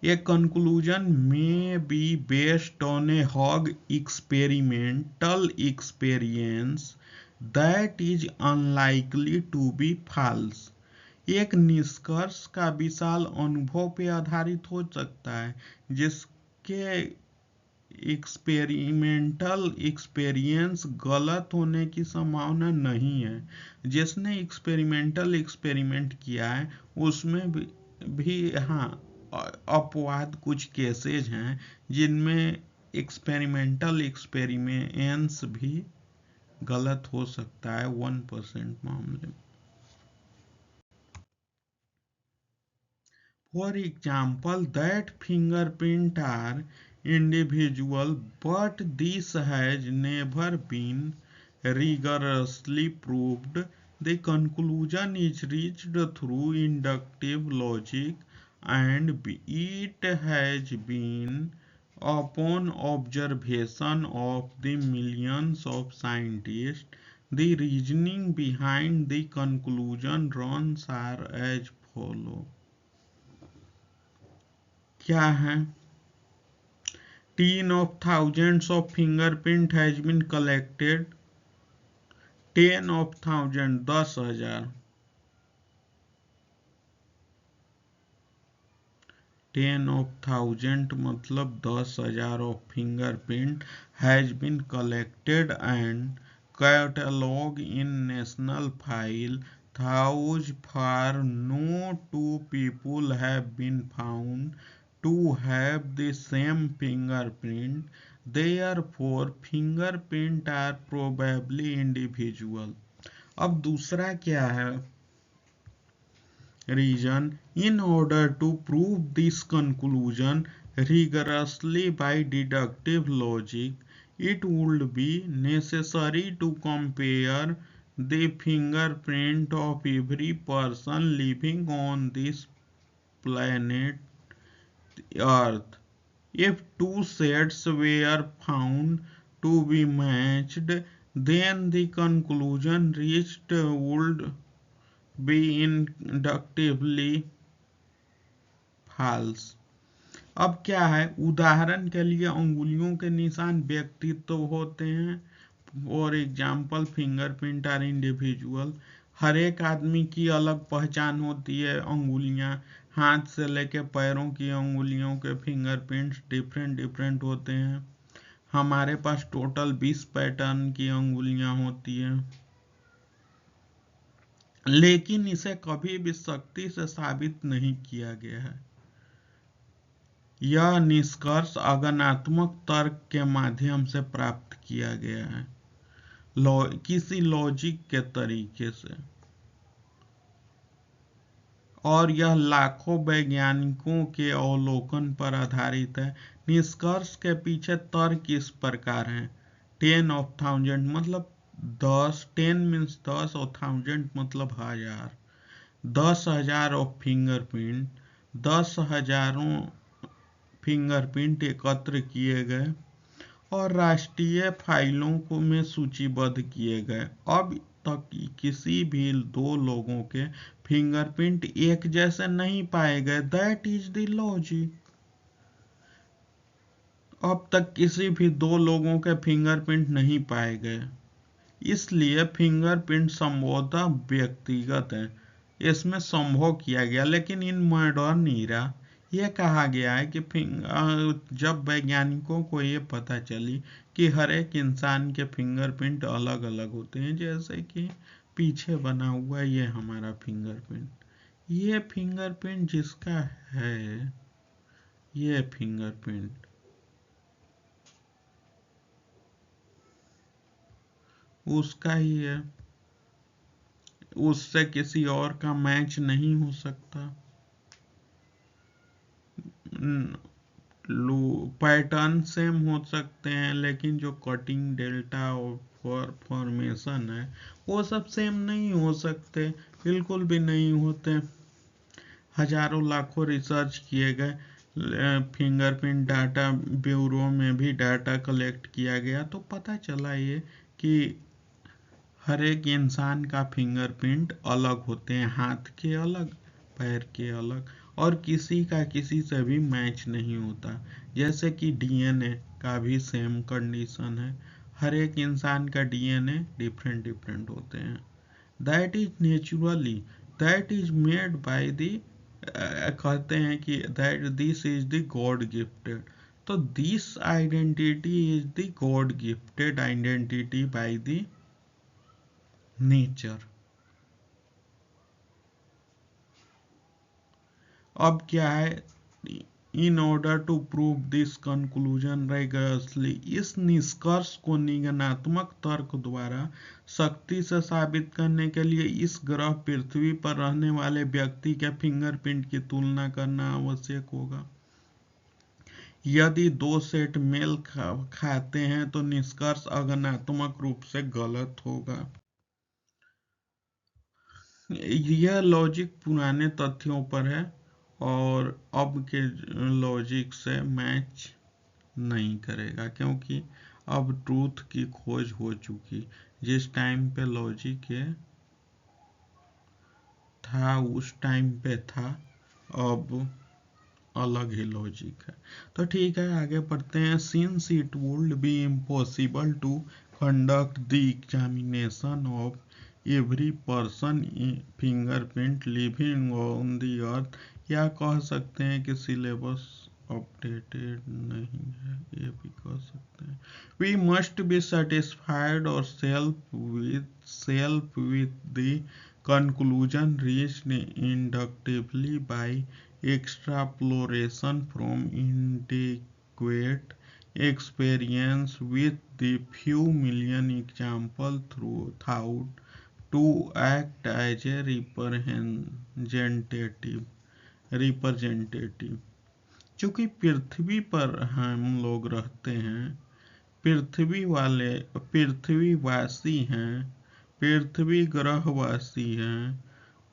A conclusion may be based on a hog experimental experience that is unlikely to be false. एक निष्कर्ष का विशाल अनुभव पे आधारित हो सकता है जिसके एक्सपेरिमेंटल एक्सपीरियंस गलत होने की संभावना नहीं है। जिसने एक्सपेरिमेंटल एक्सपेरिमेंट किया है उसमें भी हाँ अपवाद कुछ केसेज हैं जिनमें एक्सपेरिमेंटल एक्सपेरिमेंट्स भी गलत हो सकता है 1% मामले में। For example, that fingerprint are individual, but this has never been rigorously proved. The conclusion is reached through inductive logic, and it has been upon observation of the millions of scientists. The reasoning behind the conclusion runs are as follow. क्या है? 10 of thousands of fingerprint has been collected. 10 of thousand 10,000, 10 of thousand मतलब 10,000 of fingerprint has been collected and cataloged in national file. Thus far no two people have been found to have the same fingerprint. Therefore fingerprint are probably individual. अब दूसरा क्या है? Reason. In order to prove this conclusion rigorously by deductive logic, it would be necessary to compare the fingerprint of every person living on this planet Earth. If two sets were found to be matched, then the conclusion reached would be inductively false. अब क्या है? उदाहरण के लिए अंगुलियों के निशान व्यक्तित्व होते हैं। For example fingerprint are individual. हर एक आदमी की अलग पहचान होती है। अंगुलियां हाथ से लेके पैरों की अंगुलियों के फिंगरप्रिंट्स डिफरेंट होते हैं। हमारे पास टोटल 20 पैटर्न की अंगुलियां होती हैं, लेकिन इसे कभी भी सख्ती से साबित नहीं किया गया है। यह निष्कर्ष अगनात्मक तर्क के माध्यम से प्राप्त किया गया है, किसी लॉजिक के तरीके से, और यह लाखों वैज्ञानिकों के अवलोकन पर आधारित है। निष्कर्ष के पीछे तर्क इस प्रकार है। 10 of thousand मतलब 10, 10 मीन्स 10 और 1000 मतलब 1000। 10,000 ऑफ फिंगरप्रिंट, 10,000 फिंगरप्रिंट एकत्र किए गए और राष्ट्रीय फाइलों को में सूचीबद्ध किए गए। अब तक किसी भी दो लोगों के फिंगरप्रिंट एक जैसे नहीं पाए गए। That is the logic. अब तक किसी भी दो लोगों के फिंगरप्रिंट नहीं पाए गए, इसलिए फिंगरप्रिंट संभवतः व्यक्तिगत है, इसमें संभव किया गया। लेकिन इन मॉडर्न ईरा यह कहा गया है कि जब वैज्ञानिकों को ये पता चली कि हर एक इंसान के फिंगरप्रिंट अलग अलग होते हैं, जैसे कि पीछे बना हुआ ये हमारा फिंगरप्रिंट, ये फिंगरप्रिंट जिसका है, ये फिंगरप्रिंट उसका ही है, उससे किसी और का मैच नहीं हो सकता। पैटर्न सेम हो सकते हैं, लेकिन जो कटिंग डेल्टा और फॉर्मेशन है वो सब सेम नहीं हो सकते, बिल्कुल भी नहीं होते। हजारों लाखों रिसर्च किए गए, फिंगरप्रिंट डाटा ब्यूरो में भी डाटा कलेक्ट किया गया, तो पता चला ये कि हर एक इंसान का फिंगरप्रिंट अलग होते हैं, हाथ के अलग, पैर के अलग, और किसी का किसी से भी मैच नहीं होता। जैसे कि डीएनए का भी सेम कंडीशन है, हर एक इंसान का डीएनए डिफरेंट डिफरेंट होते हैं। That is naturally, that is made by the, कहते हैं कि that this is the God gifted. तो this identity is the God gifted identity by the nature. अब क्या है, in order to prove this conclusion rigorously, इस निष्कर्ष को निगमनात्मक तर्क द्वारा सख्ती से साबित करने के लिए इस ग्रह पृथ्वी पर रहने वाले व्यक्ति के फिंगरप्रिंट की तुलना करना आवश्यक होगा। यदि दो सेट मेल खाते हैं तो निष्कर्ष अगनात्मक रूप से गलत होगा। यह लॉजिक पुराने तथ्यों पर है और अब के लॉजिक से मैच नहीं करेगा, क्योंकि अब ट्रूथ की खोज हो चुकी। जिस टाइम पे लॉजिक ये था उस टाइम पे था, अब अलग ही लॉजिक है। तो ठीक है, आगे पढ़ते हैं। Since it would be impossible to conduct the examination of every person fingerprint living on the earth, या कह सकते हैं कि सिलेबस अपडेटेड नहीं है, ये भी कह सकते हैं। वी मस्ट बी सेटिस्फाइड और self with the conclusion reached inductively by extrapolation from inadequate experience with the few million examples throughout to act as a representative। चूंकि पृथ्वी पर हम लोग रहते हैं, पृथ्वीवासी हैं, पृथ्वी ग्रहवासी हैं,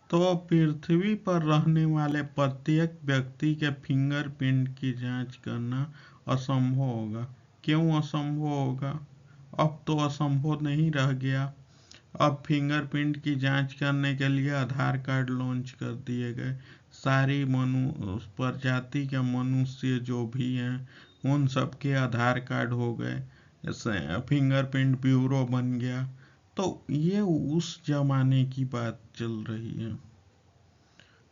तो पृथ्वी पर रहने वाले प्रत्येक व्यक्ति के फिंगरप्रिंट की जांच करना असंभव होगा। क्यों असंभव होगा? अब तो असंभव नहीं रह गया। अब फिंगरप्रिंट की जांच करने के लिए आधार कार्ड लॉन्च कर दिए गए। सारी प्रजाति के मनुष्य जो भी हैं उन सबके आधार कार्ड हो गए, फिंगरप्रिंट ब्यूरो बन गया। तो ये उस जमाने की बात चल रही है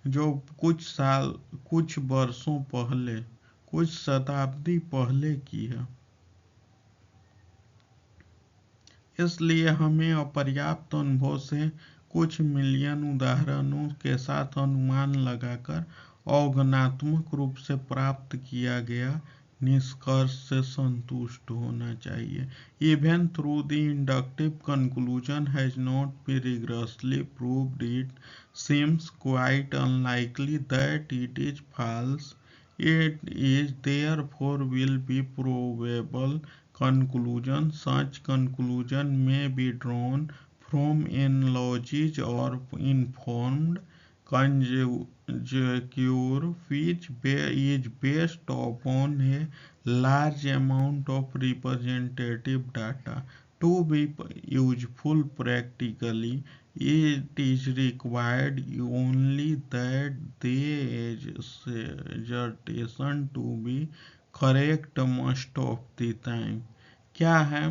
जो कुछ वर्षों पहले, कुछ शताब्दी पहले की है। इसलिए हमें अपर्याप्त अनुभव से कुछ मिलियन उदाहरणों के साथ अनुमान लगाकर औगनात्मक रूप से प्राप्त किया गया निष्कर्ष से संतुष्ट होना चाहिए। Even though the inductive conclusion has not been rigorously proved, it seems quite unlikely that it is false. It is therefore will be probable conclusion. Such conclusion may be drawn from analogies or informed conjecture which is based upon a large amount of representative data। To be useful practically, it is required only that the exhortation to be correct most of the time. क्या है?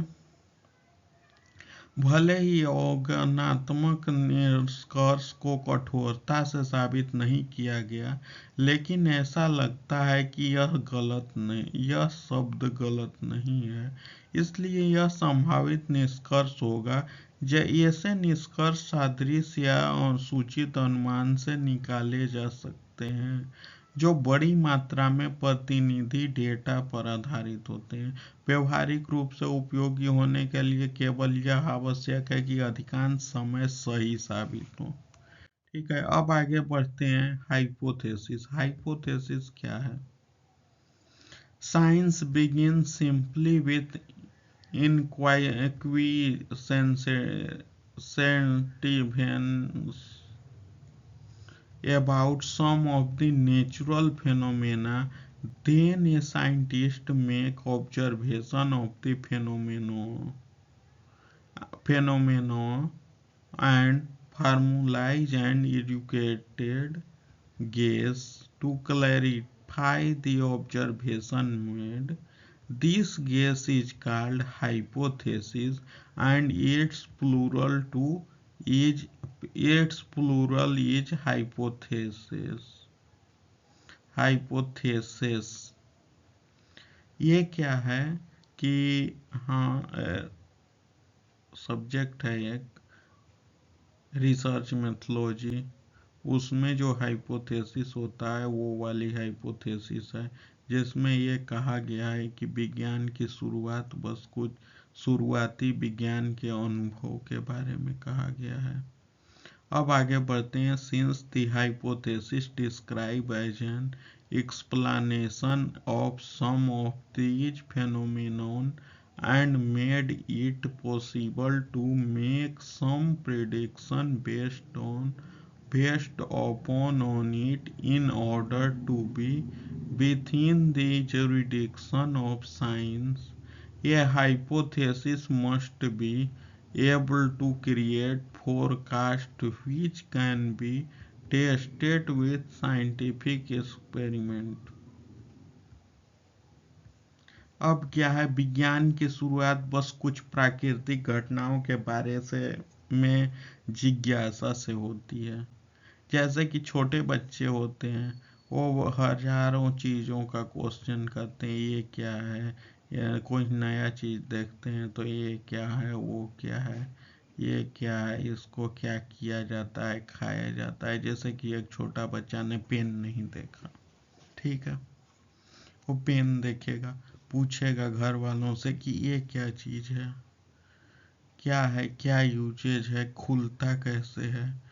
भले ही योगात्मक निष्कर्ष को कठोरता से साबित नहीं किया गया, लेकिन ऐसा लगता है कि यह शब्द गलत नहीं है, इसलिए यह संभावित निष्कर्ष होगा। ऐसे निष्कर्ष सादृश्य या सूचित अनुमान से निकाले जा सकते हैं जो बड़ी मात्रा में प्रतिनिधि डेटा पर आधारित होते हैं। व्यवहारिक रूप से उपयोगी होने के लिए केवल यह आवश्यक है कि अधिकांश समय सही साबित हो। ठीक है, अब आगे बढ़ते हैं। हाइपोथेसिस। हाइपोथेसिस क्या है? Science begin simply with inquisitiveness about some of the natural phenomena. Then a scientist make observation of the phenomena and formalize an educated guess to clarify the observation made. This guess is called hypothesis, and its plural is hypothesis. Hypothesis ये क्या है कि हाँ, subject है एक research methodology, उसमें जो hypothesis होता है वो वाली हाइपोथेसिस है, जिसमें ये कहा गया है कि विज्ञान की शुरुआत बस कुछ शुरुआती विज्ञान के अनुभव के बारे में कहा गया है। अब आगे बढ़ते हैं। Since the hypothesis describe as an explanation of some of these phenomena and made it possible to make some prediction based upon on it in order to be within the jurisdiction of science. A hypothesis must be able to create forecast which can be tested with scientific experiment. अब क्या है? विज्ञान की शुरुआत बस कुछ प्राकृतिक घटनाओं के बारे में जिज्ञासा से होती है। जैसे कि छोटे बच्चे होते हैं, वो हजारों चीज़ों का क्वेश्चन करते हैं, ये क्या है, या कोई नया चीज़ देखते हैं तो ये क्या है, वो क्या है, ये क्या है, इसको क्या किया जाता है, खाया जाता है। जैसे कि एक छोटा बच्चा ने पेन नहीं देखा, ठीक है, वो पेन देखेगा, पूछेगा घर वालों से कि ये क्या चीज़ है, क्या है, क्या यूजेज है, खुलता कैसे है,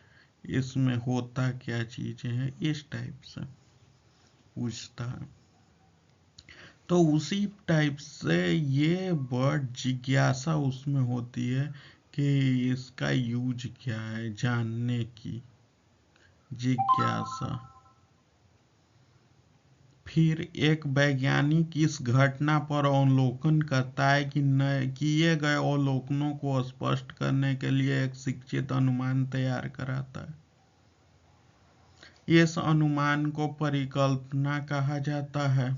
इसमें होता क्या चीज़ें हैं, इस टाइप से पूछता है। तो उसी टाइप से ये वर्ड जिज्ञासा उसमें होती है कि इसका यूज क्या है, जानने की जिज्ञासा। फिर एक वैज्ञानिक इस घटना पर अवलोकन करता है कि किए गए अवलोकनों को स्पष्ट करने के लिए एक शिक्षित अनुमान तैयार कराता है। इस अनुमान को परिकल्पना कहा जाता है।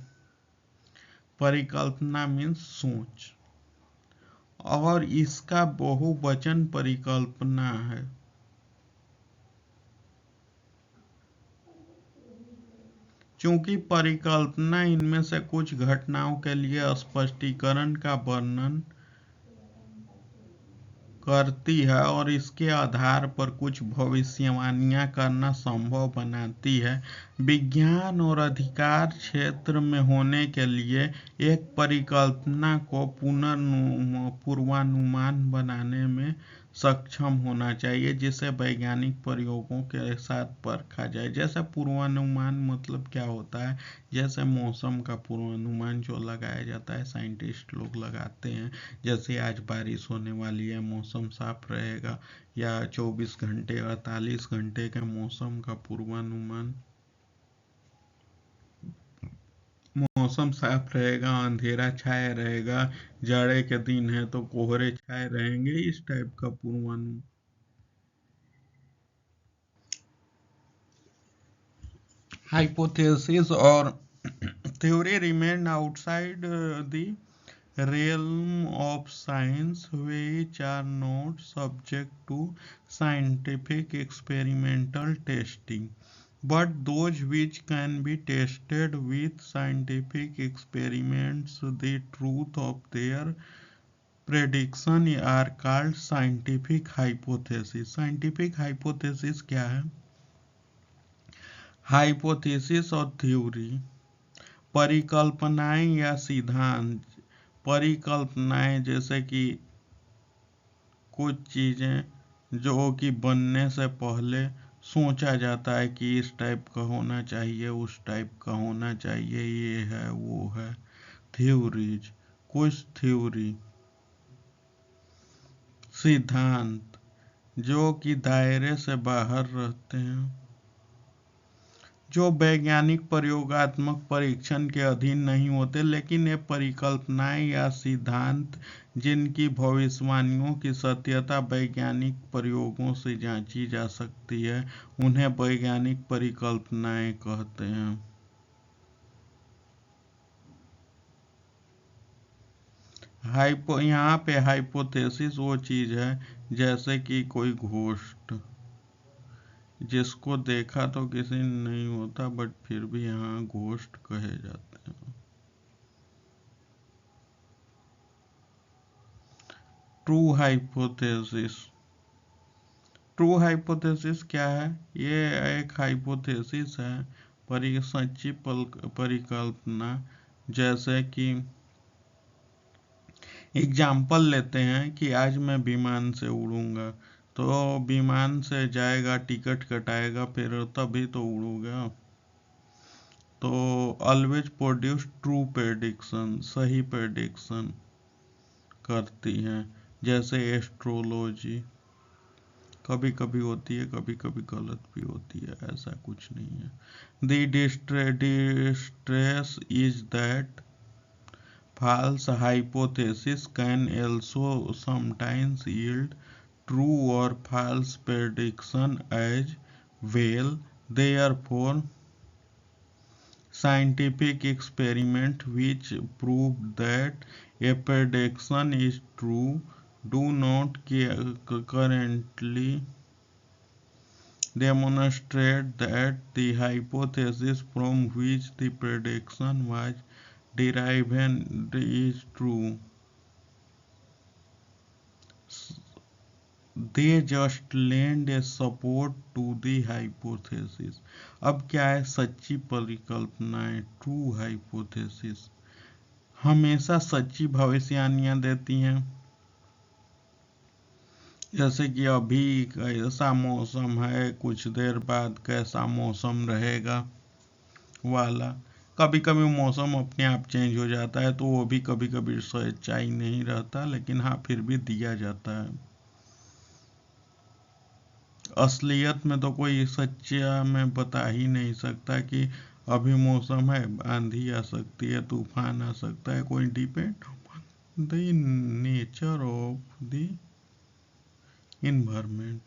परिकल्पना मीन्स सोच, और इसका बहुवचन परिकल्पना है। चूंकि परिकल्पना इनमें से कुछ घटनाओं के लिए स्पष्टीकरण का वर्णन करती है और इसके आधार पर कुछ भविष्यवाणियां करना संभव बनाती है, विज्ञान और अधिकार क्षेत्र में होने के लिए एक परिकल्पना को पूर्वानुमान बनाने में सक्षम होना चाहिए, जिसे वैज्ञानिक प्रयोगों के साथ परखा जाए। जैसे पूर्वानुमान मतलब क्या होता है? जैसे मौसम का पूर्वानुमान जो लगाया जाता है, साइंटिस्ट लोग लगाते हैं, जैसे आज बारिश होने वाली है, मौसम साफ रहेगा, या 24 घंटे 48 घंटे के मौसम का पूर्वानुमान मौसम साफ रहेगा, अंधेरा छाया रहेगा, जाड़े के दिन है तो कोहरे छाए रहेंगे, इस टाइप का पूर्वानुमान। Hypothesis or theory remain outside the realm of science, which are not subject to scientific experimental testing. But those which can be tested with scientific experiments, the truth of their prediction are called scientific hypothesis. Scientific hypothesis क्या है? Hypothesis और theory, परिकल्पनाएं या सिद्धांत। परिकल्पनाएं जैसे कि कुछ चीजें जो कि बनने से पहले सोचा जाता है कि इस टाइप का होना चाहिए, उस टाइप का होना चाहिए, ये है वो है। थ्योरीज, कुछ थ्योरी, सिद्धांत जो कि दायरे से बाहर रहते हैं, जो वैज्ञानिक प्रयोगात्मक परीक्षण के अधीन नहीं होते, लेकिन ये परिकल्पनाएं या सिद्धांत जिनकी भविष्यवाणियों की सत्यता वैज्ञानिक प्रयोगों से जांची जा सकती है, उन्हें वैज्ञानिक परिकल्पनाएं कहते हैं। यहाँ पे हाइपोथेसिस वो चीज है जैसे कि कोई घोस्ट जिसको देखा तो किसी ने नहीं होता, बट फिर भी यहाँ घोस्ट कहे जाते हैं। ट्रू हाइपोथेसिस, ट्रू हाइपोथेसिस क्या है? ये एक हाइपोथेसिस है, सच्ची परिकल्पना। जैसे कि एग्जाम्पल लेते हैं कि आज मैं विमान से उड़ूंगा, तो विमान से जाएगा, टिकट कटाएगा, फिर तभी तो उड़ूंगा। तो ऑलवेज प्रोड्यूस ट्रू प्रेडिक्शन, सही प्रेडिक्शन करती हैं। जैसे एस्ट्रोलॉजी कभी कभी होती है, कभी कभी गलत भी होती है, ऐसा कुछ नहीं है। The distress is that false hypothesis can also sometimes yield true or false prediction as well. Therefore, scientific experiments which prove that a prediction is true do not currently demonstrate that the hypothesis from which the prediction was derived is true. They just lend a support to the hypothesis. अब क्या है? सच्ची परिकल्पनाएं, true hypothesis हमेशा सच्ची भविष्यवाणियां देती हैं। जैसे कि अभी कैसा मौसम है, कुछ देर बाद कैसा मौसम रहेगा वाला। कभी कभी मौसम अपने आप चेंज हो जाता है, तो वो भी कभी कभी सच्चाई नहीं रहता, लेकिन हाँ फिर भी दिया जाता है। असलियत में तो कोई सच्चा में बता ही नहीं सकता कि अभी मौसम है, आंधी आ सकती है, तूफान आ सकता है, कोई depend the nature of the environment.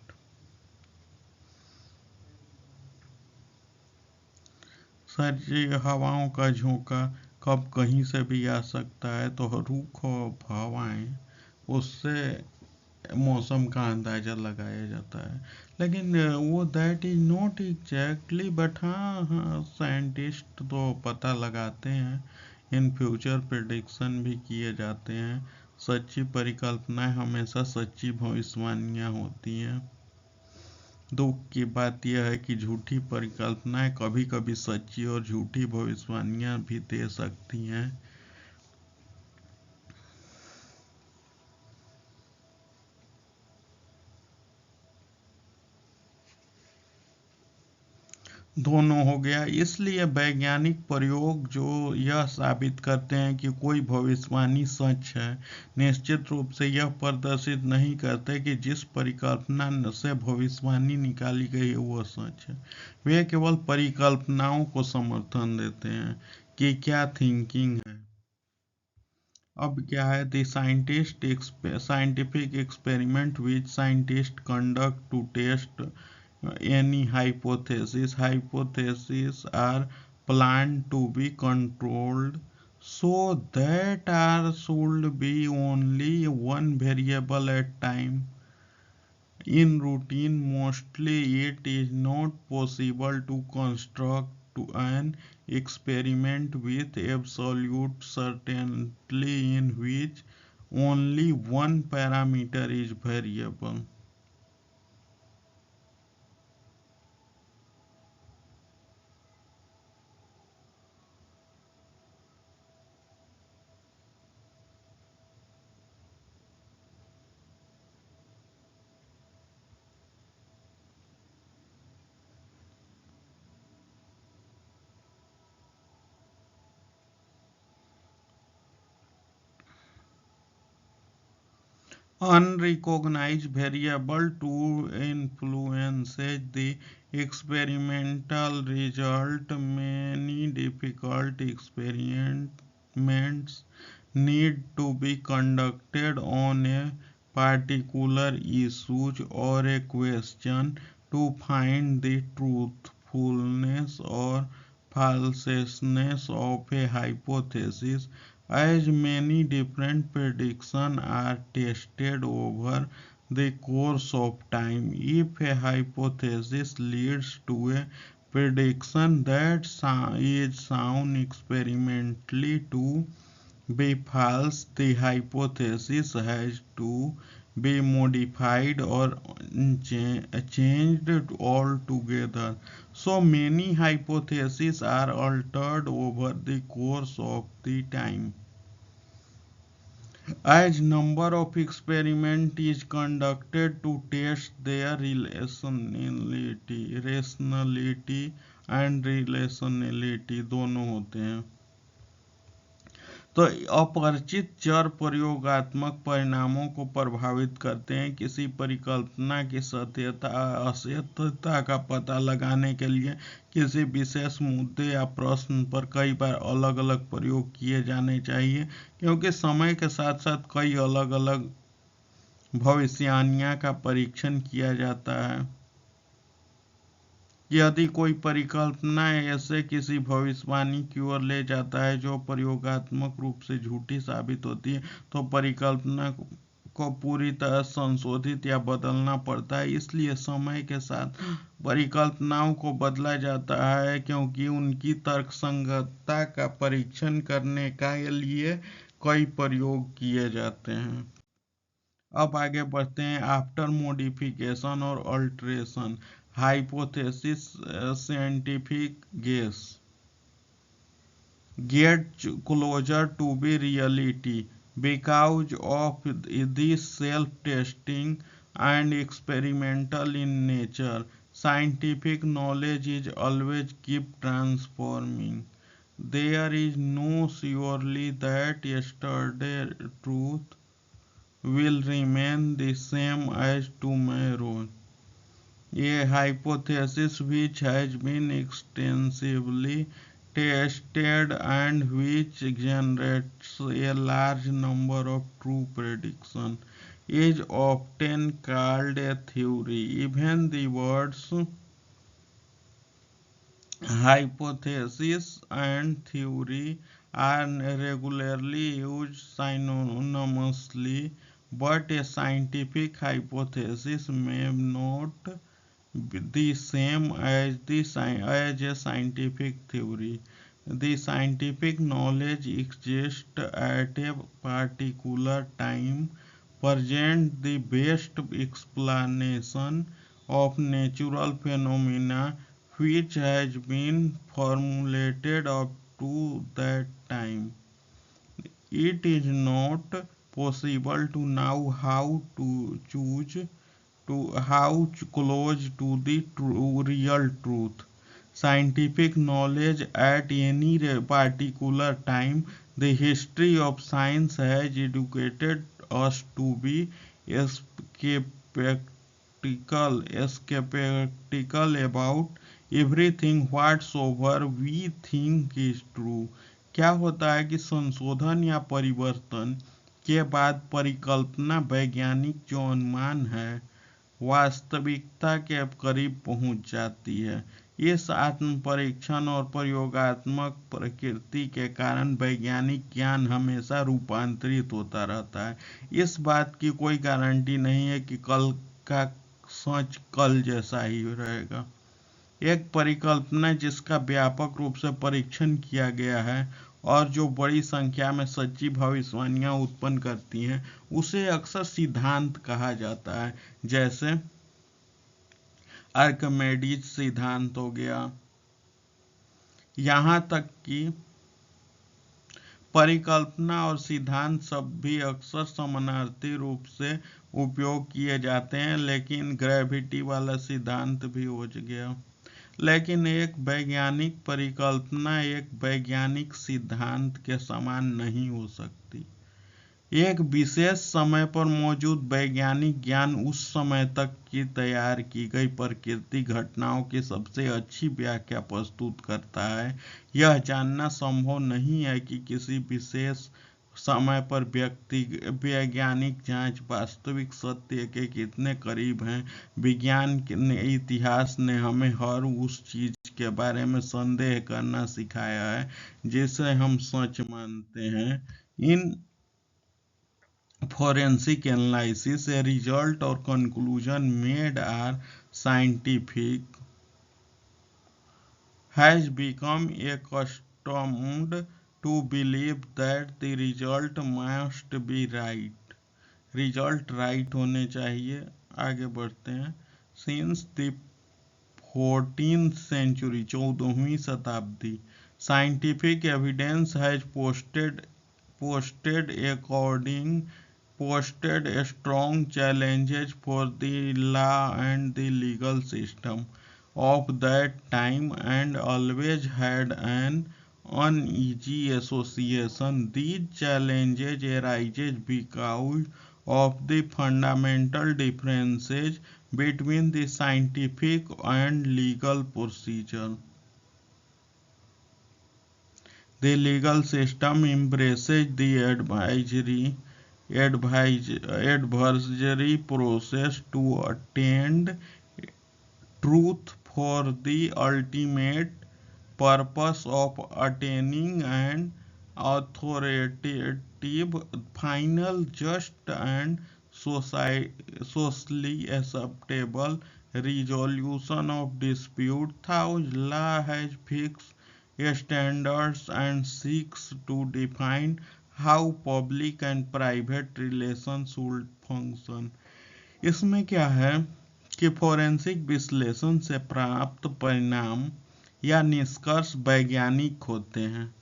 सर्दी हवाओं का झोंका कब कहीं से भी आ सकता है, तो रुख और हवाएं, उससे मौसम का अंदाजा लगाया जाता है। लेकिन वो that is not exactly, but हाँ साइंटिस्ट तो पता लगाते हैं, इन फ्यूचर प्रेडिक्शन भी किए जाते हैं। सच्ची परिकल्पनाएं हमेशा सच्ची भविष्यवाणियां होती हैं। दुख की बात यह है कि झूठी परिकल्पनाएं कभी कभी सच्ची और झूठी भविष्यवाणियां भी दे सकती हैं। दोनों हो गया। इसलिए वैज्ञानिक प्रयोग जो यह साबित करते हैं कि कोई भविष्यवाणी सच है, निश्चित रूप से यह प्रदर्शित नहीं करते कि जिस परिकल्पना से भविष्यवाणी निकाली गई है वह सच है। वे केवल परिकल्पनाओं को समर्थन देते हैं। कि क्या थिंकिंग है। अब क्या है, the scientific experiment which scientist conduct to test any hypothesis. Hypotheses are planned to be controlled so that there should be only one variable at time. In routine, mostly it is not possible to construct an experiment with absolute certainty in which only one parameter is variable. Unrecognized variable to influence the experimental result. Many difficult experiments need to be conducted on a particular issue or a question to find the truthfulness or falseness of a hypothesis, as many different predictions are tested over the course of time. If a hypothesis leads to a prediction that is sound experimentally to be false, the hypothesis has to be modified or changed altogether. So many hypotheses are altered over the course of the time. As number of experiment is conducted to test their rationality and relationality दोनों होते हैं। तो अपरिचित चर प्रयोगात्मक परिणामों को प्रभावित करते हैं। किसी परिकल्पना की सत्यता असत्यता का पता लगाने के लिए किसी विशेष मुद्दे या प्रश्न पर कई बार अलग अलग प्रयोग किए जाने चाहिए, क्योंकि समय के साथ साथ कई अलग अलग भविष्यवाणियों का परीक्षण किया जाता है। यदि कोई परिकल्पना ऐसे किसी भविष्यवाणी की ओर ले जाता है जो प्रयोगात्मक रूप से झूठी साबित होती है, तो परिकल्पना को पूरी तरह संशोधित या बदलना पड़ता है। इसलिए समय के साथ परिकल्पनाओं को बदला जाता है, क्योंकि उनकी तर्कसंगतता का परीक्षण करने के लिए कई प्रयोग किए जाते हैं। अब आगे बढ़ते हैं। आफ्टर मॉडिफिकेशन और alteration, hypothesis scientific guess get closer to be reality because of this self-testing and experimental in nature. Scientific knowledge is always keep transforming. There is no surely that yesterday truth will remain the same as tomorrow. A hypothesis which has been extensively tested and which generates a large number of true predictions is often called a theory. Even the words hypothesis and theory are regularly used synonymously, but a scientific hypothesis may not the same as a scientific theory. The scientific knowledge exists at a particular time, present the best explanation of natural phenomena which has been formulated up to that time. It is not possible to know how to choose to how close to the real truth. Scientific knowledge at any particular time. The history of science has educated us to be skeptical about everything whatsoever we think is true. क्या होता है कि संशोधन या परिवर्तन के बाद परिकल्पना वैज्ञानिक जो अनुमान है वास्तविकता के करीब पहुंच जाती है। इस आत्म परीक्षण और प्रयोगात्मक प्रकृति के कारण वैज्ञानिक ज्ञान हमेशा रूपांतरित होता रहता है। इस बात की कोई गारंटी नहीं है कि कल का सच कल जैसा ही रहेगा। एक परिकल्पना जिसका व्यापक रूप से परीक्षण किया गया है और जो बड़ी संख्या में सच्ची भविष्यवाणियां उत्पन्न करती हैं उसे अक्सर सिद्धांत कहा जाता है। जैसे आर्किमिडीज सिद्धांत हो गया। यहाँ तक कि परिकल्पना और सिद्धांत शब्द भी अक्सर समानार्थी रूप से उपयोग किए जाते हैं, लेकिन ग्रेविटी वाला सिद्धांत भी हो गया। लेकिन एक वैज्ञानिक परिकल्पना एक वैज्ञानिक सिद्धांत के समान नहीं हो सकती। एक विशेष समय पर मौजूद वैज्ञानिक ज्ञान उस समय तक की तैयार की गई प्राकृतिक घटनाओं की सबसे अच्छी व्याख्या प्रस्तुत करता है। यह जानना संभव नहीं है कि किसी विशेष समय पर वैज्ञानिक जांच वास्तविक सत्य के कितने करीब है। विज्ञान ने इतिहास ने हमें हर उस चीज के बारे में संदेह करना सिखाया है जिसे हम सच मानते हैं। इन forensic analysis, a result or conclusion made are scientific, has become accustomed to believe that the result must be right. Result right होने चाहिए। आगे बढ़ते हैं। Since the 14th century, 14वीं शताब्दी, scientific evidence has posted strong challenges for the law and the legal system of that time and always had an uneasy association. These challenges arise because of the fundamental differences between the scientific and legal procedure. The legal system embraces the adversary process to attain truth for the ultimate purpose of attaining an authoritative, final, just, and socially acceptable resolution of dispute. Thus, law has fixed standards and seeks to define how public and private relations should function. इसमें क्या है कि forensic विश्लेषण से प्राप्त परिणाम या निष्कर्ष वैज्ञानिक होते हैं।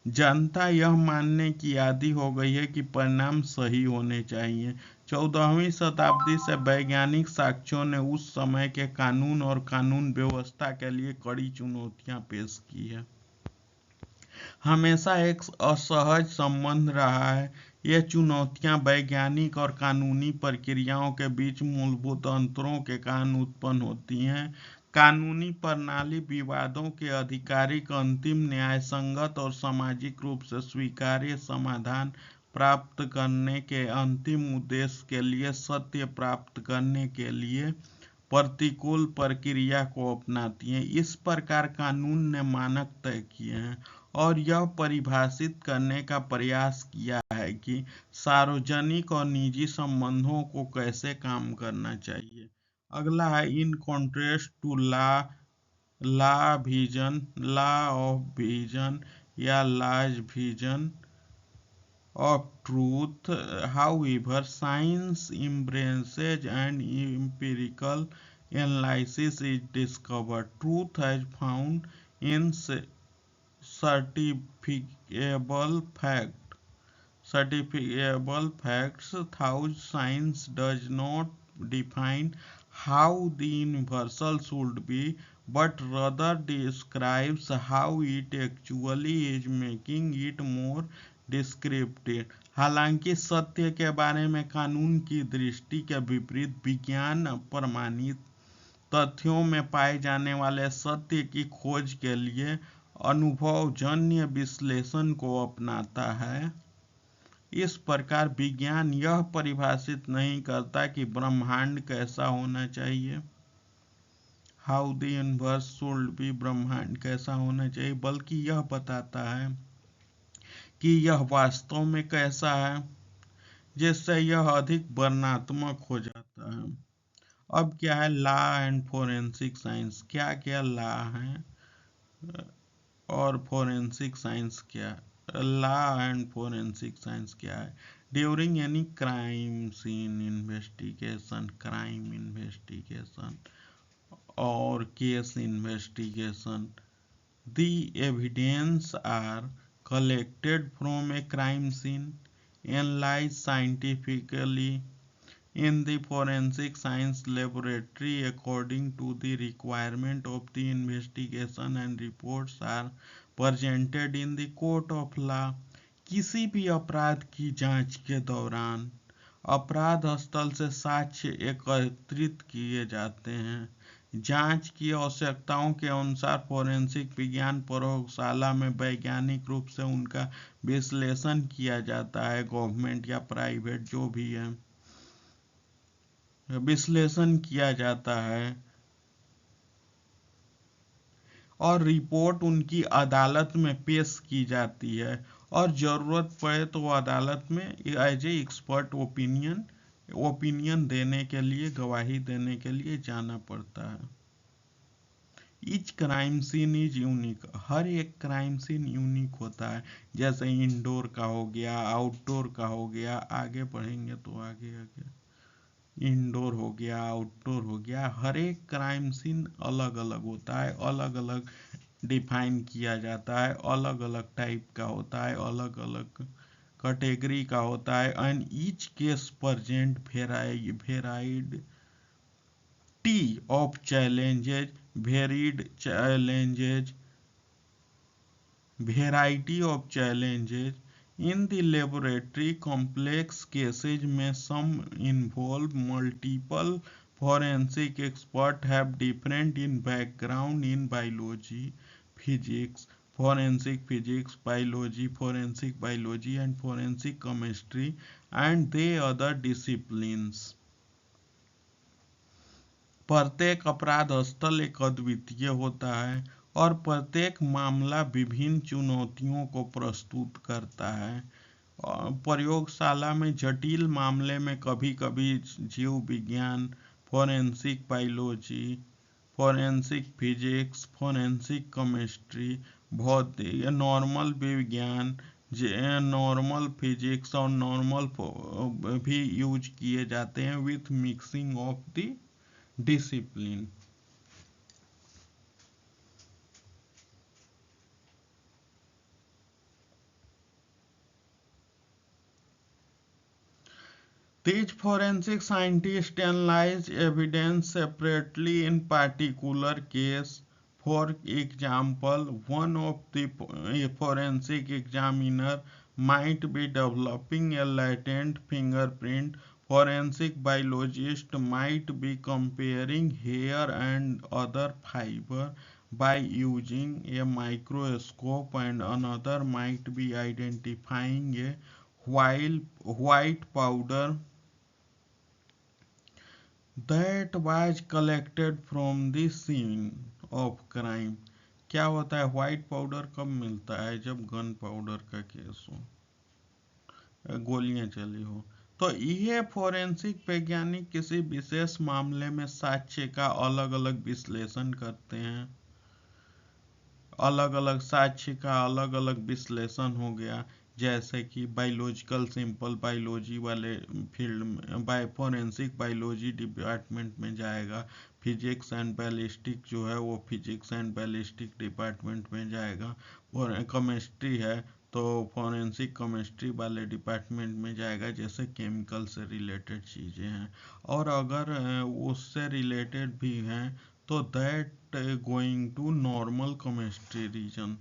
जनता यह मानने की आदी हो गई है कि परिणाम सही होने चाहिए। 14वीं शताब्दी से वैज्ञानिक साक्ष्यों ने उस समय के कानून और कानून व्यवस्था के लिए कड़ी चुनौतियां पेश की है। हमेशा एक असहज संबंध रहा है। ये चुनौतियां वैज्ञानिक और कानूनी प्रक्रियाओं के बीच मूलभूत अंतरों के कारण उत्पन्न होती हैं। कानूनी प्रणाली विवादों के आधिकारिक, अंतिम, न्यायसंगत और सामाजिक रूप से स्वीकार्य समाधान प्राप्त करने के अंतिम उद्देश्य के लिए सत्य प्राप्त करने के लिए प्रतिकूल प्रक्रिया को अपनाती हैं। इस प्रकार कानून ने मानक तय किए हैं और यह परिभाषित करने का प्रयास किया है कि सार्वजनिक और निजी संबंधों को कैसे काम करना चाहिए। अगला है in contrast to law of vision या laws vision of truth. However, science embraces an empirical analysis is discovered. Truth has found in certifiable facts. Thus, science does not define how the universal should be, but rather describes how it actually is, making it more descriptive. हालांकि सत्य के बारे में कानून की दृष्टि के विपरीत विज्ञान प्रमाणित तथ्यों में पाए जाने वाले सत्य की खोज के लिए अनुभवजन्य विश्लेषण को अपनाता है। इस प्रकार विज्ञान यह परिभाषित नहीं करता कि ब्रह्मांड कैसा होना चाहिए, how the universe should be, ब्रह्मांड कैसा होना चाहिए, बल्कि यह बताता है कि यह वास्तव में कैसा है, जिससे यह अधिक वर्णनात्मक हो जाता है। अब क्या है लॉ एंड फोरेंसिक साइंस, क्या क्या लॉ है और फोरेंसिक साइंस क्या है। लॉ एंड फोरेंसिक साइंस क्या है। During any crime scene investigation, crime investigation और case investigation, the evidence are collected from a crime scene, analyzed scientifically in the forensic science laboratory according to the requirement of the investigation, and reports are presented in the court of law। किसी भी अपराध की जांच के दौरान अपराध स्थल से साक्ष्य एकत्रित किए जाते हैं। जांच की आवश्यकताओं के अनुसार फोरेंसिक विज्ञान प्रयोगशाला में वैज्ञानिक रूप से उनका विश्लेषण किया जाता है। गवर्नमेंट या प्राइवेट जो भी है, विश्लेषण किया जाता है और रिपोर्ट उनकी अदालत में पेश की जाती है, और जरूरत पड़े तो वो अदालत में एज ए एक्सपर्ट ओपिनियन देने के लिए, गवाही देने के लिए जाना पड़ता है। Each crime scene is unique, हर एक क्राइम सीन यूनिक होता है। जैसे इंडोर का हो गया, आउटडोर का हो गया, आगे बढ़ेंगे तो आगे आगे इंडोर हो गया, आउटडोर हो गया, हर एक क्राइम सीन अलग अलग होता है, अलग अलग डिफाइन किया जाता है, अलग अलग टाइप का होता है, अलग अलग कैटेगरी का होता है। And each case present varied T of challenges, varied challenges, variety of challenges in the laboratory। complex cases में some involve multiple forensic experts have different in background in biology, physics, forensic physics, biology, forensic biology and forensic chemistry and the other disciplines। प्रत्येक अपराध स्थल एक अद्वितीय होता है और प्रत्येक मामला विभिन्न चुनौतियों को प्रस्तुत करता है। प्रयोगशाला में जटिल मामले में कभी कभी जीव विज्ञान, forensic biology, forensic physics, forensic chemistry, भौतिक नॉर्मल विज्ञान, नॉर्मल फिजिक्स और नॉर्मल भी यूज किए जाते हैं with mixing of the discipline. These forensic scientists analyze evidence separately in particular case। For example, one of the forensic examiner might be developing a latent fingerprint. Forensic biologist might be comparing hair and other fiber by using a microscope, and another might be identifying a white powder that was collected from the scene of crime। क्या होता है white powder कब मिलता है, जब gun powder का case हो, गोलियां चली हो। तो यह फोरेंसिक वैज्ञानिक किसी विशेष मामले में साक्ष्य का अलग अलग विश्लेषण करते हैं। अलग अलग साक्ष्य का अलग अलग विश्लेषण हो गया, जैसे कि बायोलॉजिकल सिंपल बायोलॉजी वाले फील्ड में फोरेंसिक बायोलॉजी डिपार्टमेंट में जाएगा। फिजिक्स एंड बैलिस्टिक जो है वो फिजिक्स एंड बैलिस्टिक डिपार्टमेंट में जाएगा। और केमिस्ट्री है तो फोरेंसिक केमिस्ट्री वाले डिपार्टमेंट में जाएगा, जैसे केमिकल से रिलेटेड चीज़ें हैं। और अगर उससे रिलेटेड भी हैं तो that going to normal chemistry reason.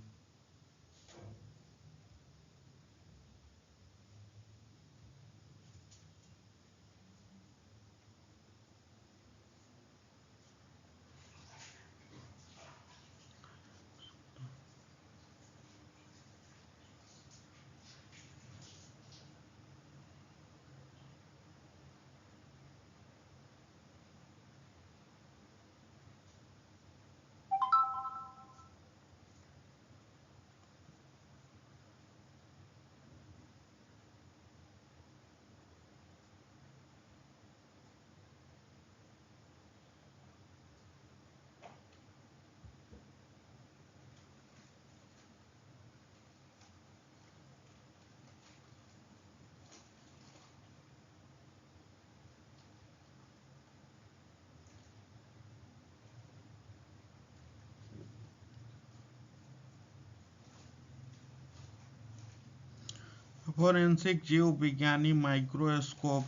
Forensic जीव विज्ञानी माइक्रोस्कोप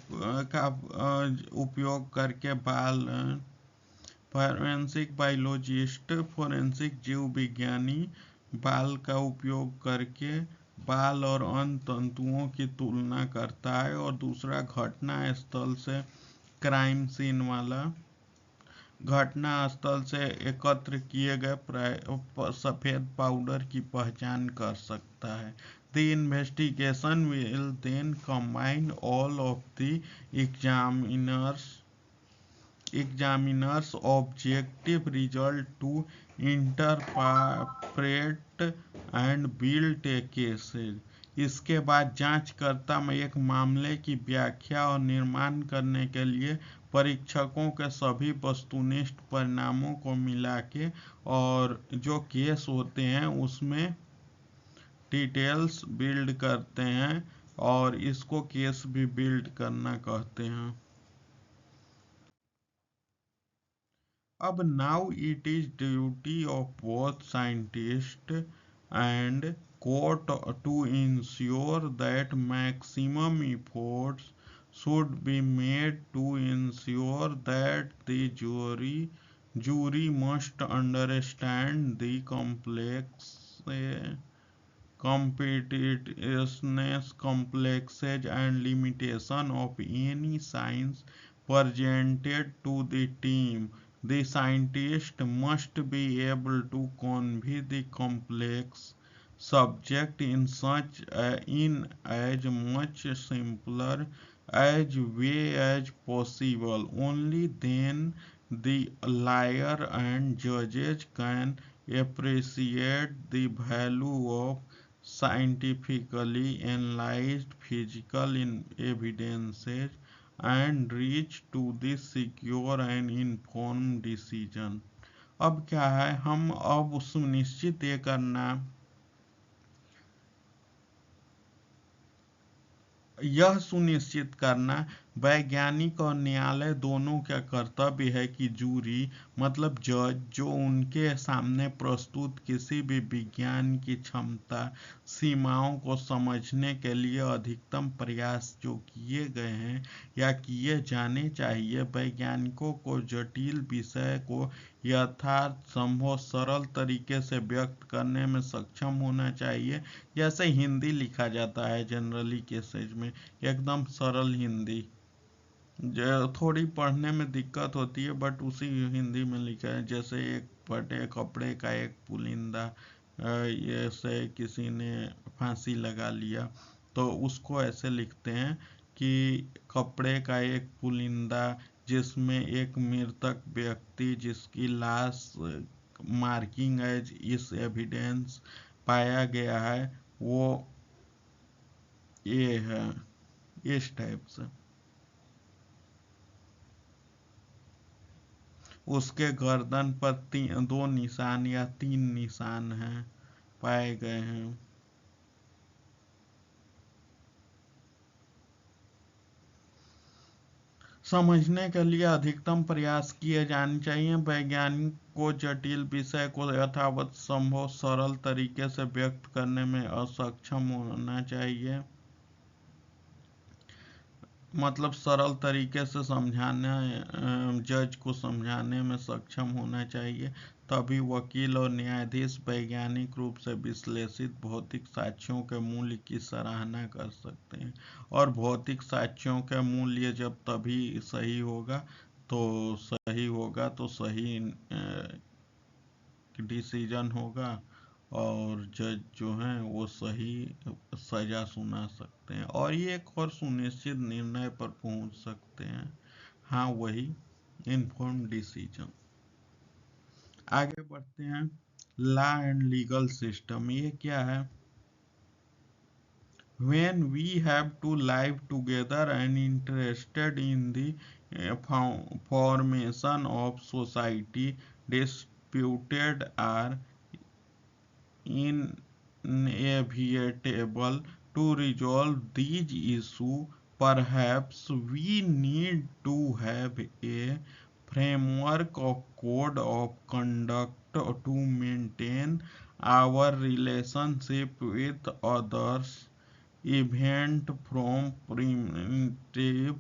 का उपयोग करके फोरेंसिक बायोलॉजिस्ट फोरेंसिक जीव विज्ञानी बाल का उपयोग करके बाल और अन्य तंतुओं की तुलना करता है, और दूसरा घटना स्थल से क्राइम सीन वाला घटना स्थल से एकत्र किए गए सफेद पाउडर की पहचान कर सकता है। The investigation will then combine all of the examiner's objective result to interpret and build a case. इसके बाद जांचकर्ता में एक मामले की व्याख्या और निर्माण करने के लिए परीक्षकों के सभी वस्तुनिष्ठ परिणामों को मिला के और जो केस होते हैं उसमें डिटेल्स बिल्ड करते हैं, और इसको केस भी बिल्ड करना कहते हैं। अब now it is duty of both scientist and court to ensure that maximum efforts should be made to ensure that the jury must understand the competitiveness, complexes and limitation of any science presented to the team. The scientist must be able to convey the complex subject in as much simpler as way as possible. Only then the liar and judges can appreciate the value of scientifically analyzed physical evidences and reach to the secure and informed decision. अब क्या है, हम अब सुनिश्चित ये करना यह सुनिश्चित करना वैज्ञानिक और न्यायालय दोनों का कर्तव्य है कि जूरी मतलब जज जो उनके सामने प्रस्तुत किसी भी विज्ञान की क्षमता सीमाओं को समझने के लिए अधिकतम प्रयास जो किए गए हैं या किए जाने चाहिए, वैज्ञानिकों को जटिल विषय को यथार्थ संभव सरल तरीके से व्यक्त करने में सक्षम होना चाहिए। जैसे हिंदी लिखा जाता है जनरली केसेज में, एकदम सरल हिंदी, जो थोड़ी पढ़ने में दिक्कत होती है बट उसी हिंदी में लिखा है। जैसे एक फटे कपड़े का एक पुलिंदा, ऐसे किसी ने फांसी लगा लिया तो उसको ऐसे लिखते हैं कि कपड़े का एक पुलिंदा जिसमें एक मृतक व्यक्ति जिसकी लाश मार्किंग एज इस एविडेंस पाया गया है, वो ये है इस टाइप से। उसके गर्दन पर 2 निशान या 3 निशान हैं पाए गए हैं। समझने के लिए अधिकतम प्रयास किए जाने चाहिए। वैज्ञानिक को जटिल विषय को यथावत संभव सरल तरीके से व्यक्त करने में असक्षम होना चाहिए, मतलब सरल तरीके से समझाना, जज को समझाने में सक्षम होना चाहिए। तभी वकील और न्यायाधीश वैज्ञानिक रूप से विश्लेषित भौतिक साक्ष्यों के मूल्य की सराहना कर सकते हैं, और भौतिक साक्ष्यों का मूल्य जब तभी सही होगा तो सही डिसीजन होगा, और जज जो हैं वो सही सजा सुना सकते हैं और ये एक और सुनिश्चित निर्णय पर पहुंच सकते हैं। हाँ, वही इन्फॉर्म्ड डिसीजन। आगे बढ़ते हैं। लॉ एंड लीगल सिस्टम, ये क्या है? When we have to live together and interested in the formation of society, disputed are inevitable. To resolve these issues, perhaps we need to have a framework of code of conduct to maintain our relationship with others event from primitive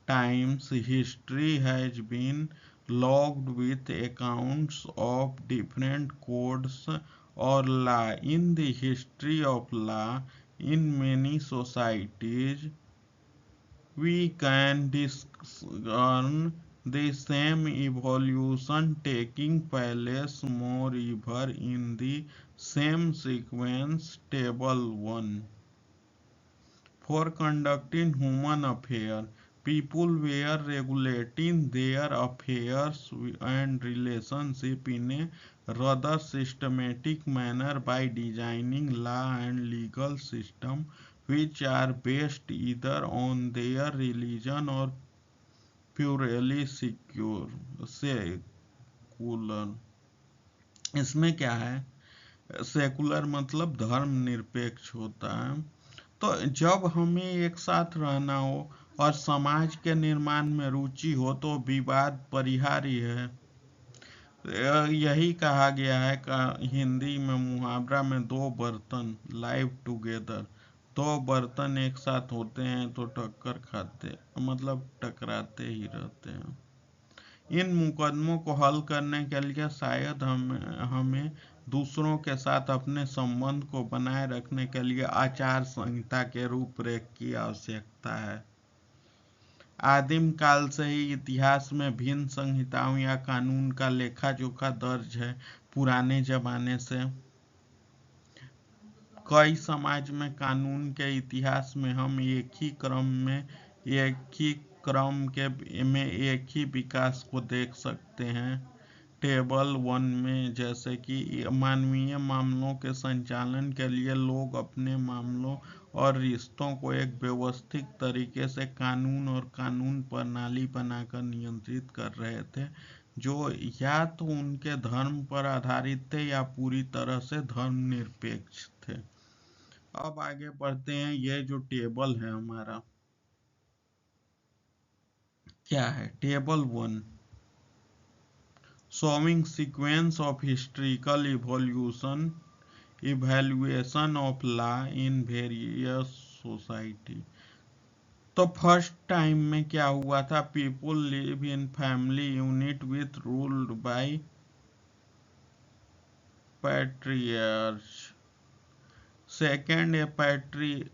times. History has been logged with accounts of different codes or law. In the history of law, in many societies, we can discern the same evolution taking place moreover in the same sequence. Table 1. For conducting human affairs, people were regulating their affairs and relationships in a rather systematic manner by designing law and legal systems which are based either on their religion or purely secular. इसमें क्या है, secular मतलब धर्म निरपेक्ष होता है। तो जब हमें एक साथ रहना हो और समाज के निर्माण में रुचि हो तो विवाद परिहार्य है। यही कहा गया है हिंदी में मुहावरा में, दो बर्तन लाइव टुगेदर, दो बर्तन एक साथ होते हैं तो टक्कर खाते, मतलब टकराते ही रहते हैं। इन मुकदमों को हल करने के लिए शायद हमें दूसरों के साथ अपने संबंध को बनाए रखने के लिए आचार संहिता के रूपरेख की आवश्यकता है। आदिम काल से ही इतिहास में भिन्न संहिताओं या कानून का लेखा जोखा दर्ज है। पुराने जमाने से कई समाज में कानून के इतिहास में हम एक ही क्रम में एक ही विकास को देख सकते हैं। टेबल 1 में, जैसे कि मानवीय मामलों के संचालन के लिए लोग अपने मामलों और रिश्तों को एक व्यवस्थित तरीके से कानून और कानून प्रणाली बनाकर नियंत्रित कर रहे थे, जो या तो उनके धर्म पर आधारित थे या पूरी तरह से धर्मनिरपेक्ष थे। अब आगे बढ़ते हैं। ये जो टेबल है हमारा, क्या है? Table 1 showing sequence of historical evaluation of law in various society। तो फर्स्ट टाइम में क्या हुआ था? People live in family unit with ruled by patriarch. Second, a patriarchal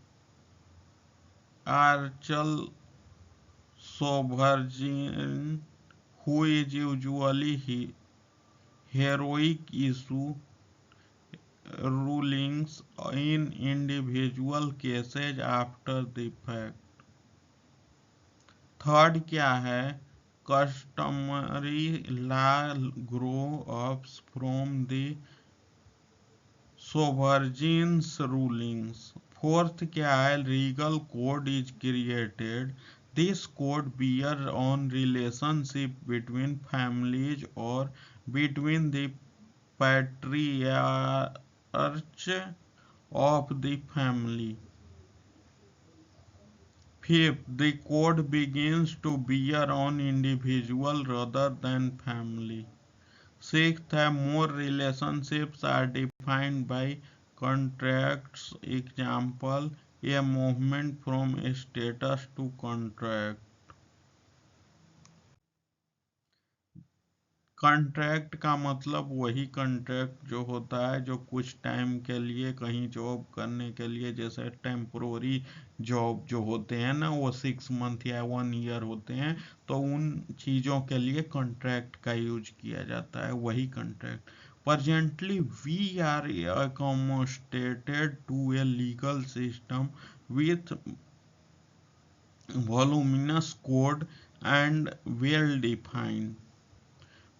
sovereign who is usually heroic issue rulings in individual cases after the fact। Third क्या है? customary law grow up from the sovereign's rulings। Fourth क्या है? Legal code is created. This code bear on relationship between families or between the patriarch of the family। Fifth, the code begins to bear on individual rather than family। Sixth, more relationships are defined by contracts। Example, a movement from status to contract। Contract का मतलब वही contract जो होता है जो कुछ time के लिए कहीं जॉब करने के लिए, जैसे टेम्पोररी जॉब जो होते हैं ना, वो 6 मंथ या 1 ईयर होते हैं, तो उन चीज़ों के लिए कॉन्ट्रैक्ट का यूज किया जाता है, वही contract. Presently, we are accommodated to a legal system with voluminous code and well-defined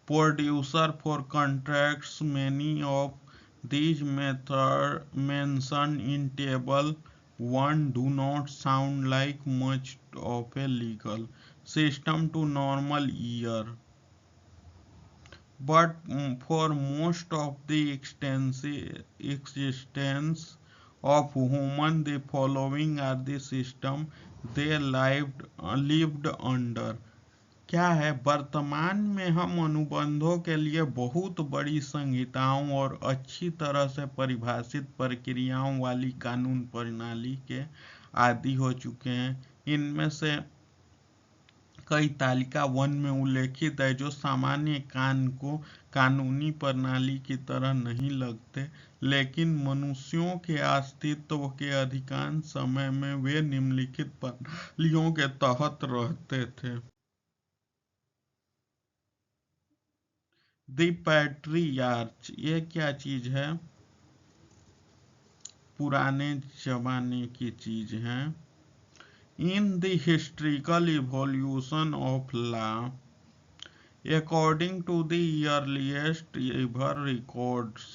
producer for contracts। Many of these methods mentioned in Table 1 do not sound like much of a legal system to normal ear, but for most of the existence of humans, the following are the system they lived under: क्या है, वर्तमान में हम अनुबंधों के लिए बहुत बड़ी संहिताओं और अच्छी तरह से परिभाषित प्रक्रियाओं वाली कानून प्रणाली के आदी हो चुके हैं। इनमें से कई तालिका 1 में उल्लेखित है जो सामान्य कान को कानूनी प्रणाली की तरह नहीं लगते, लेकिन मनुष्यों के अस्तित्व के अधिकांश समय में वे निम्नलिखित प्रणालियों के तहत रहते थे। दी पैट्रियार्च, ये क्या चीज है? पुराने जमाने की चीज है। In the historical evolution of law, according to the earliest ever records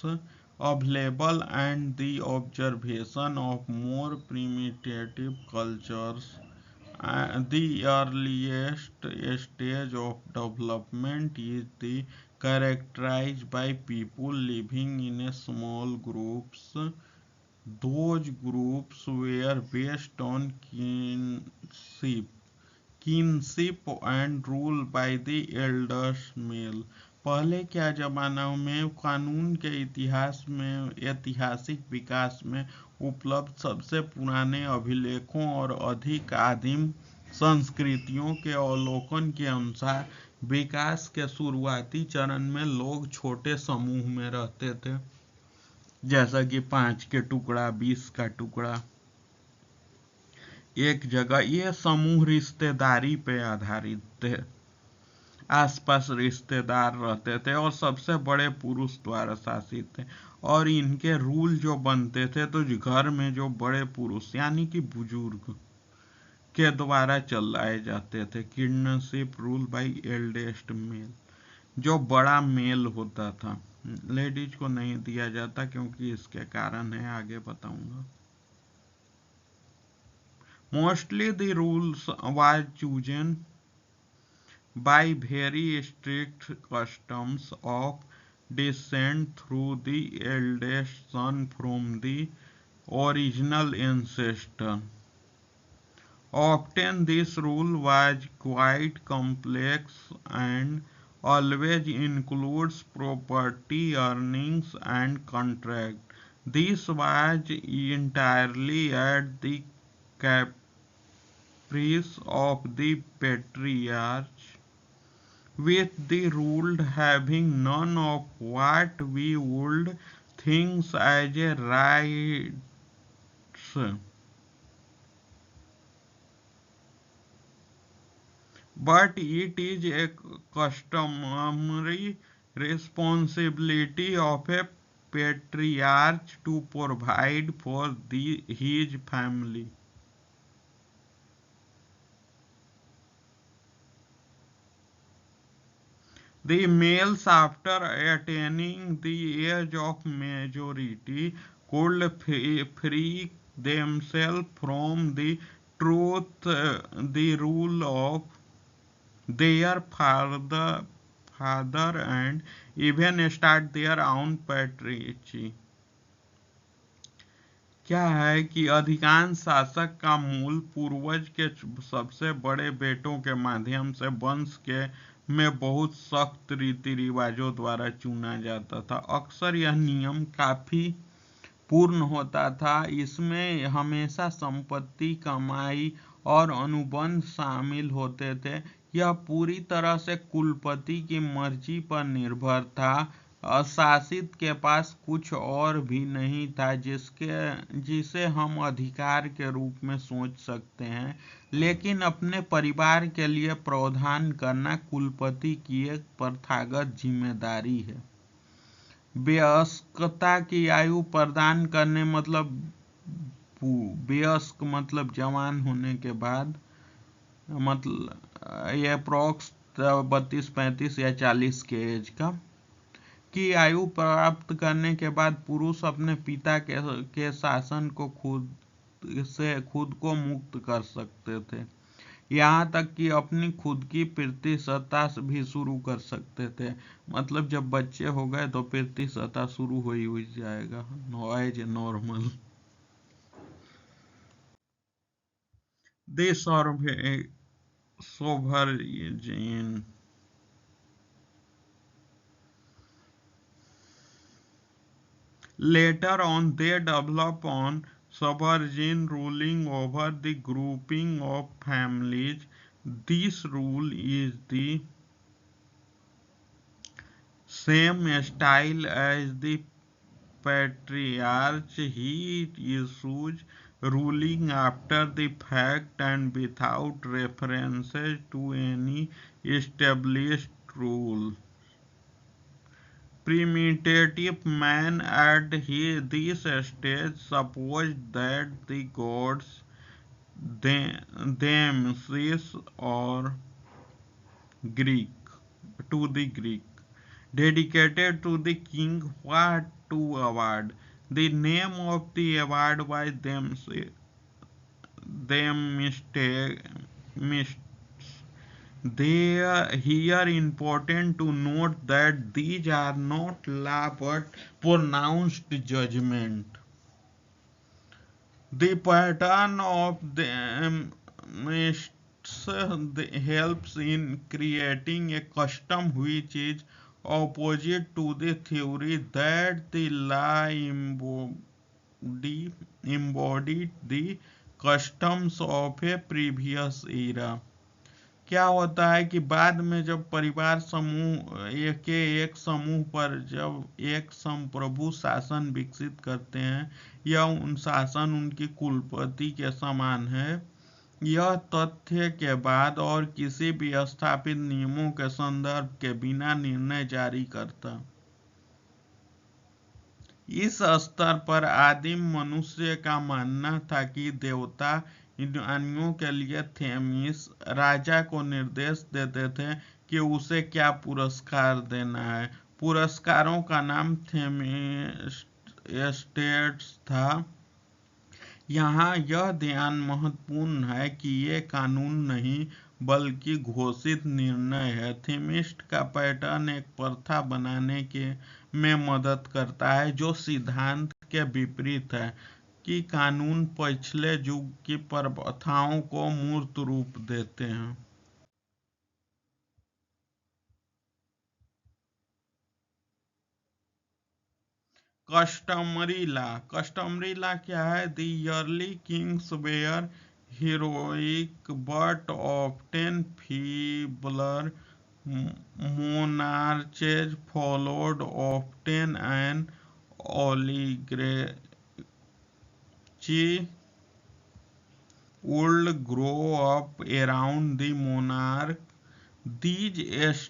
available and the observation of more primitive cultures, the earliest stage of development is the characterized by people living in small groups. Those groups were based on kinship and rule by the elders male। पहले क्या जमाना में कानून के इतिहास में ऐतिहासिक विकास में उपलब्ध सबसे पुराने अभिलेखों और अधिक आदिम संस्कृतियों के अवलोकन के अनुसार विकास के शुरुआती चरण में लोग छोटे समूह में रहते थे, जैसा कि 5 के टुकड़ा, 20 का टुकड़ा, एक जगह। ये समूह रिश्तेदारी पे आधारित थे, आसपास रिश्तेदार रहते थे और सबसे बड़े पुरुष द्वारा शासित थे। और इनके रूल जो बनते थे तो घर में जो बड़े पुरुष यानी कि बुजुर्ग के द्वारा चलाए जाते थे। किडनशिप रूल बाय एल्डेस्ट मेल, जो बड़ा मेल होता था, लेडीज को नहीं दिया जाता क्योंकि इसके कारण है, आगे बताऊंगा। Mostly the rules was chosen by very strict customs of descent through the eldest son from the original ancestor. Often this rule was quite complex and always includes property, earnings and contract. This was entirely at the caprice of the patriarch, with the ruled having none of what we would think as a rights, but it is a customary responsibility of a patriarch to provide for his family. The males, after attaining the age of majority, could free themselves from the truth, the rule of their father and even start their own patriarchy। क्या है कि अधिकांश शासक का मूल पूर्वज के सबसे बड़े बेटों के माध्यम से वंश के में बहुत सख्त रीति रिवाजों द्वारा चुना जाता था। अक्सर यह नियम काफी पूर्ण होता था, इसमें हमेशा संपत्ति, कमाई और अनुबंध शामिल होते थे। यह पूरी तरह से कुलपति की मर्जी पर निर्भर था। शासित के पास कुछ और भी नहीं था जिसे हम अधिकार के रूप में सोच सकते हैं, लेकिन अपने परिवार के लिए प्रावधान करना कुलपति की एक प्रथागत जिम्मेदारी है। वयस्कता की आयु प्रदान करने मतलब वयस्क मतलब जवान होने के बाद, मतलब ये अप्रोक्स 32, 35 या 40 के एज का की आयु प्राप्त करने के बाद पुरुष अपने पिता के शासन को खुद को मुक्त कर सकते थे। यहाँ तक कि अपनी खुद की प्रतिष्ठा भी शुरू कर सकते थे। मतलब जब बच्चे हो गए तो प्रतिष्ठा शुरू हो ही जाएगा, as a normal. They sovereign. Later on, they develop on sovereign ruling over the grouping of families. This rule is the same style as the patriarch. He issues ruling after the fact and without references to any established rule. Primitive man at this stage supposed that the gods themselves or Greek Greek dedicated to the king what to award. The name of the award by them mistake. They are here important to note that these are not law but pronounced judgment. The pattern of them helps in creating a custom which is opposite to the theory that the law embodied the customs of a previous era. क्या होता है कि बाद में जब परिवार समूह एक समूह पर जब एक संप्रभु शासन विकसित करते हैं, यह उन शासन उनकी कुलपति के समान है, यह तथ्य के बाद और किसी भी स्थापित नियमों के संदर्भ के बिना निर्णय जारी करता। इस स्तर पर आदिम मनुष्य का मानना था कि देवता यूनानियों के लिए थेमिस राजा को निर्देश देते थे कि उसे क्या पुरस्कार देना है। पुरस्कारों का नाम थेमिस्टेट्स था। यहाँ यह ध्यान महत्वपूर्ण है कि ये कानून नहीं बल्कि घोषित निर्णय है। थेमिस्ट का पैटर्न एक प्रथा बनाने के में मदद करता है जो सिद्धांत के विपरीत है कि कानून पिछले युग की प्रथाओं को मूर्त रूप देते हैं। कस्टमरी लॉ क्या है? The early kings were heroic but often feebler monarchs followed often an oligarchy would grow up around the monarch. These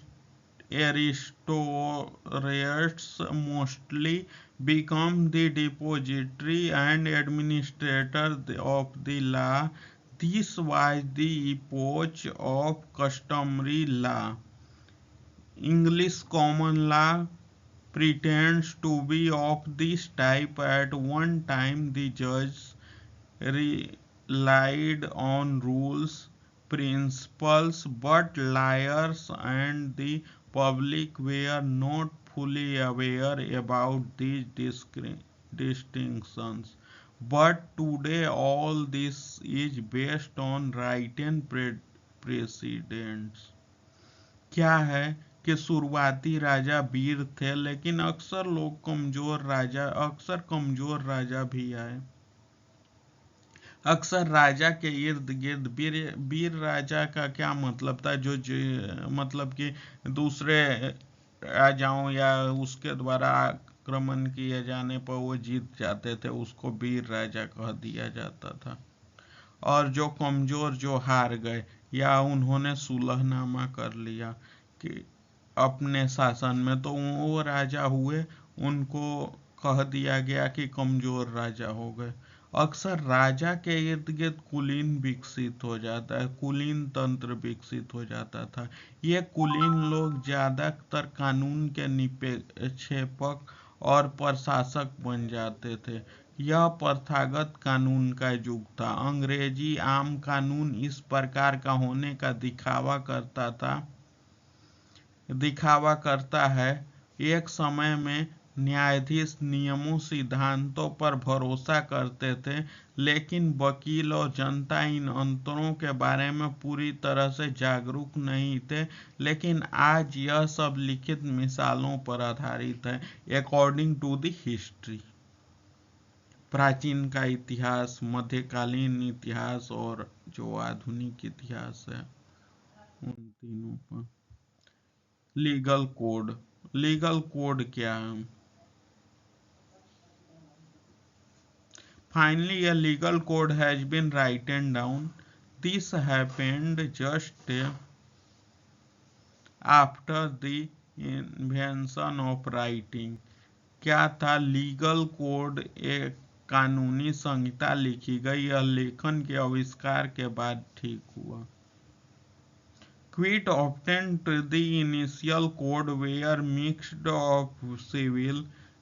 aristocrats mostly become the depository and administrator of the law. This was the epoch of customary law. English common law pretends to be of this type. At one time, the judges relied on rules, principles, but lawyers and the public were not fully aware about these distinctions. But today all this is based on written precedents. क्या है कि शुरुआती राजा वीर थे, लेकिन अक्सर कमजोर राजा भी आए। अक्सर राजा के इर्द गिर्द वीर राजा का क्या मतलब था? जो मतलब कि दूसरे राजाओं या उसके द्वारा आक्रमण किए जाने पर वो जीत जाते थे, उसको वीर राजा कह दिया जाता था। और जो कमजोर, जो हार गए या उन्होंने सुलहनामा कर लिया कि अपने शासन में, तो वो राजा हुए, उनको कह दिया गया कि कमजोर राजा हो गए। अक्सर राजा के इर्द गिर्द कुलीन विकसित हो जाता है, कुलीन तंत्र विकसित हो जाता था। ये कुलीन लोग ज्यादातर कानून के निक्षेपक और प्रशासक बन जाते थे। यह प्रथागत कानून का युग था। अंग्रेजी आम कानून इस प्रकार का होने का दिखावा करता है। एक समय में न्यायाधीश नियमों सिद्धांतों पर भरोसा करते थे, लेकिन वकील और जनता इन अंतरों के बारे में पूरी तरह से जागरूक नहीं थे। लेकिन आज यह सब लिखित मिसालों पर आधारित है। अकॉर्डिंग टू द हिस्ट्री, प्राचीन का इतिहास, मध्यकालीन इतिहास और जो आधुनिक इतिहास है, उन तीनों पर। लीगल कोड, लीगल कोड क्या है? Finally, a legal code has been written down. This happened just after the invention of writing. क्या था? लीगल कोड, एक कानूनी संहिता लिखी गई। यह लेखन के आविष्कार के बाद ठीक हुआ। Quite often the initial code were mixed of civil,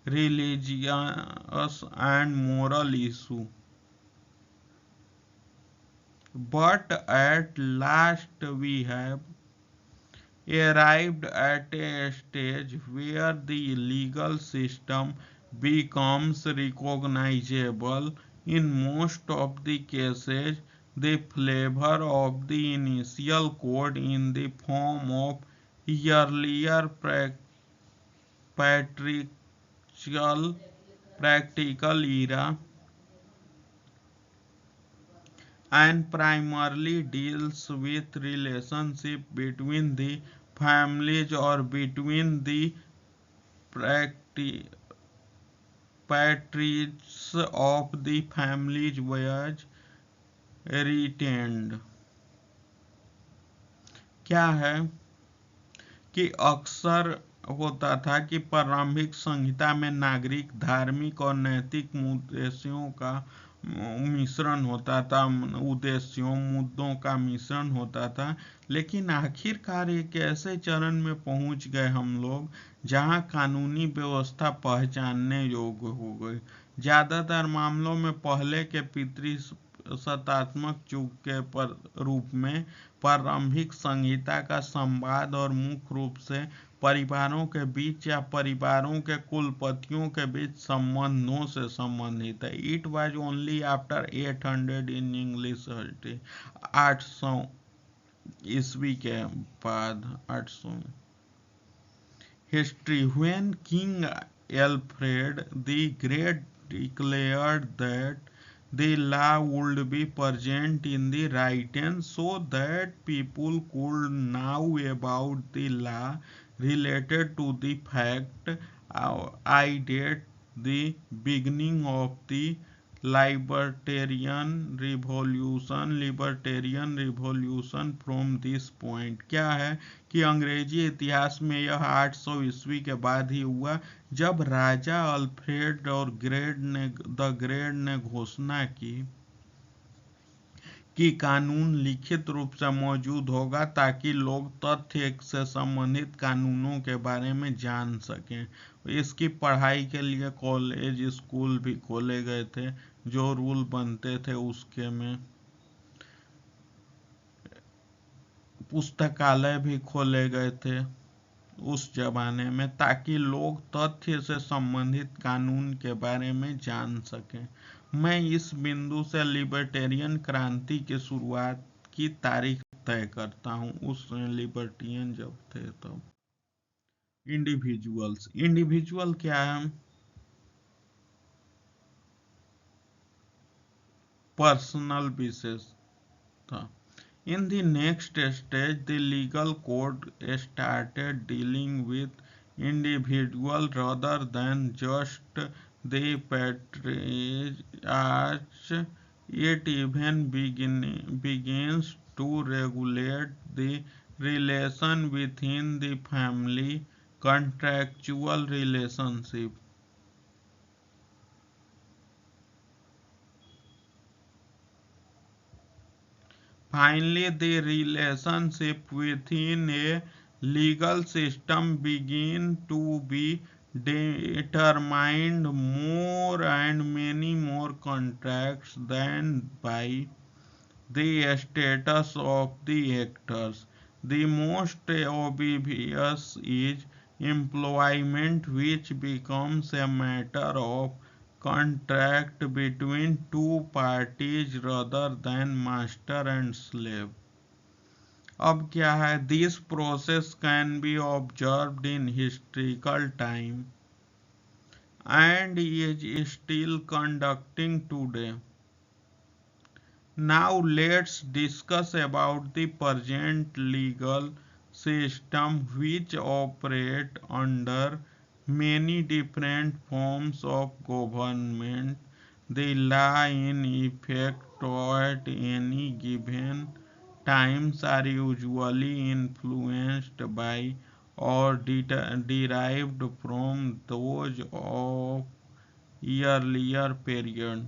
religious and moral issues. But at last we have arrived at a stage where the legal system becomes recognizable. In most of the cases, the flavor of the initial code in the form of earlier patriarchal practical era and primarily deals with relationship between the families or between the patriarchs of the families was retained. क्या है कि अक्सर होता था कि प्रारंभिक संहिता में नागरिक, धार्मिक और नैतिक उद्देश्यों का मिश्रण होता था, मुद्दों का मिश्रण होता था। लेकिन आखिरकार एक ऐसे चरण में पहुंच गए हम लोग जहां कानूनी व्यवस्था पहचानने योग्य हो गई। ज्यादातर मामलों में पहले के पितृसत्तात्मक युग के रूप में प्रारंभिक संहिता का संवाद और मुख्य रूप से परिवारों के बीच या परिवारों के कुलपतियों के बीच संबंधों से संबंधित है। It was only after 800 in English history, 800 ईस्वी के बाद, 800 history, when king Alfred the great declared that the law would be present in the written so that people could know about the law related to the fact. I date the beginning of the libertarian revolution from this point. क्या है कि अंग्रेजी इतिहास में यह 800 ईस्वी के बाद ही हुआ, जब राजा अल्फ्रेड और द ग्रेट ने घोषणा की कि कानून लिखित रूप से मौजूद होगा ताकि लोग तथ्य से संबंधित कानूनों के बारे में जान सकें। इसकी पढ़ाई के लिए कॉलेज, स्कूल भी खोले गए थे, जो रूल बनते थे उसके में पुस्तकालय भी खोले गए थे उस जमाने में, ताकि लोग तथ्य से संबंधित कानून के बारे में जान सकें। मैं इस बिंदु से लिबर्टेरियन क्रांति की शुरुआत की तारीख तय करता हूं, उस लिबर्टियन जब थे तब। इंडिविजुअल क्या है? पर्सनल विशेष था। In the next stage, the legal code started dealing with individual rather than just the patriarchs. It even begins to regulate the relation within the family, contractual relationship. Finally, the relationship within a legal system begin to be determined more and many more contracts than by the status of the actors. The most obvious is employment which becomes a matter of contract between two parties rather than master and slave. अब क्या है, this process can be observed in historical time and is still conducting today. Now let's discuss about the present legal system which operate under many different forms of government. The law in effect at any given times are usually influenced by or derived from those of earlier period.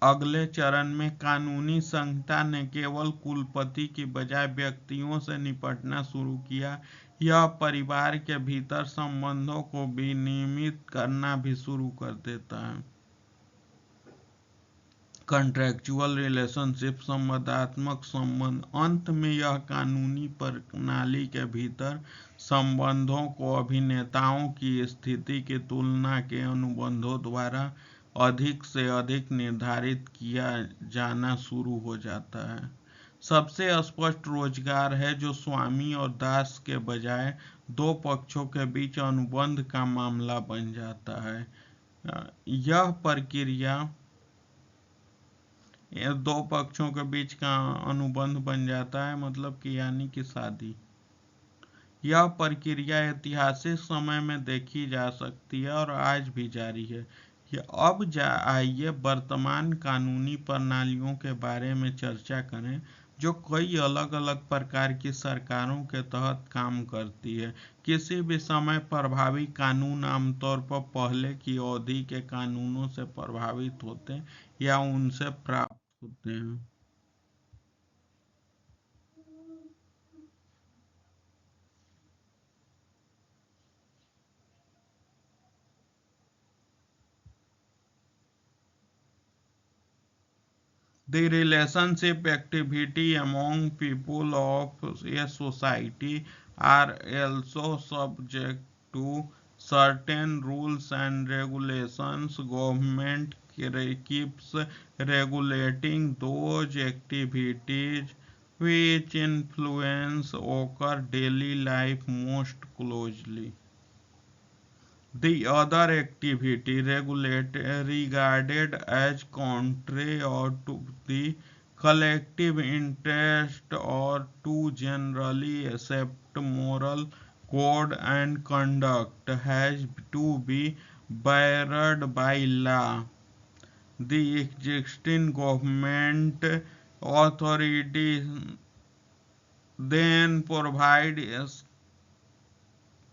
अगले चरण में कानूनी संहिता ने केवल कुलपति की बजाय व्यक्तियों से निपटना शुरू किया। यह परिवार के भीतर संबंधों को विनियमित करना भी शुरू कर देता है। कॉन्ट्रेक्चुअल रिलेशनशिप, संबंधात्मक संबंध। अंत में यह कानूनी प्रणाली के भीतर संबंधों को अभिनेताओं की स्थिति की तुलना के अनुबंधों द्वारा अधिक से अधिक निर्धारित किया जाना शुरू हो जाता है। सबसे स्पष्ट रोजगार है जो स्वामी और दास के बजाय दो पक्षों के बीच अनुबंध का मामला बन जाता है। यह प्रक्रिया दो पक्षों के बीच का अनुबंध बन जाता है, मतलब कि यानी कि शादी। यह प्रक्रिया ऐतिहासिक समय में देखी जा सकती है और आज भी जारी है। अब आइए वर्तमान कानूनी प्रणालियों के बारे में चर्चा करें जो कई अलग अलग प्रकार की सरकारों के तहत काम करती है। किसी भी समय प्रभावी कानून आमतौर पर पहले की अवधि के कानूनों से प्रभावित होते हैं या उनसे प्राप्त होते हैं। The relationship activity among people of a society are also subject to certain rules and regulations. Government keeps regulating those activities which influence our daily life most closely. The other activity regarded as contrary or to the collective interest or to generally accepted moral code and conduct has to be barred by law. The existing government authorities then provide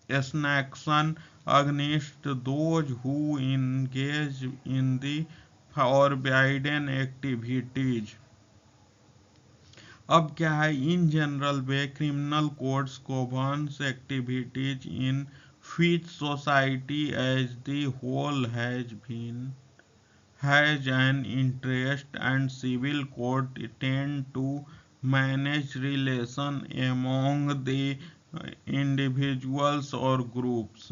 sanction against those who engage in the forbidden activities. अब क्या है, in general way criminal codes governs activities in which society as the whole has an interest, and civil court tend to manage relation among the individuals और groups.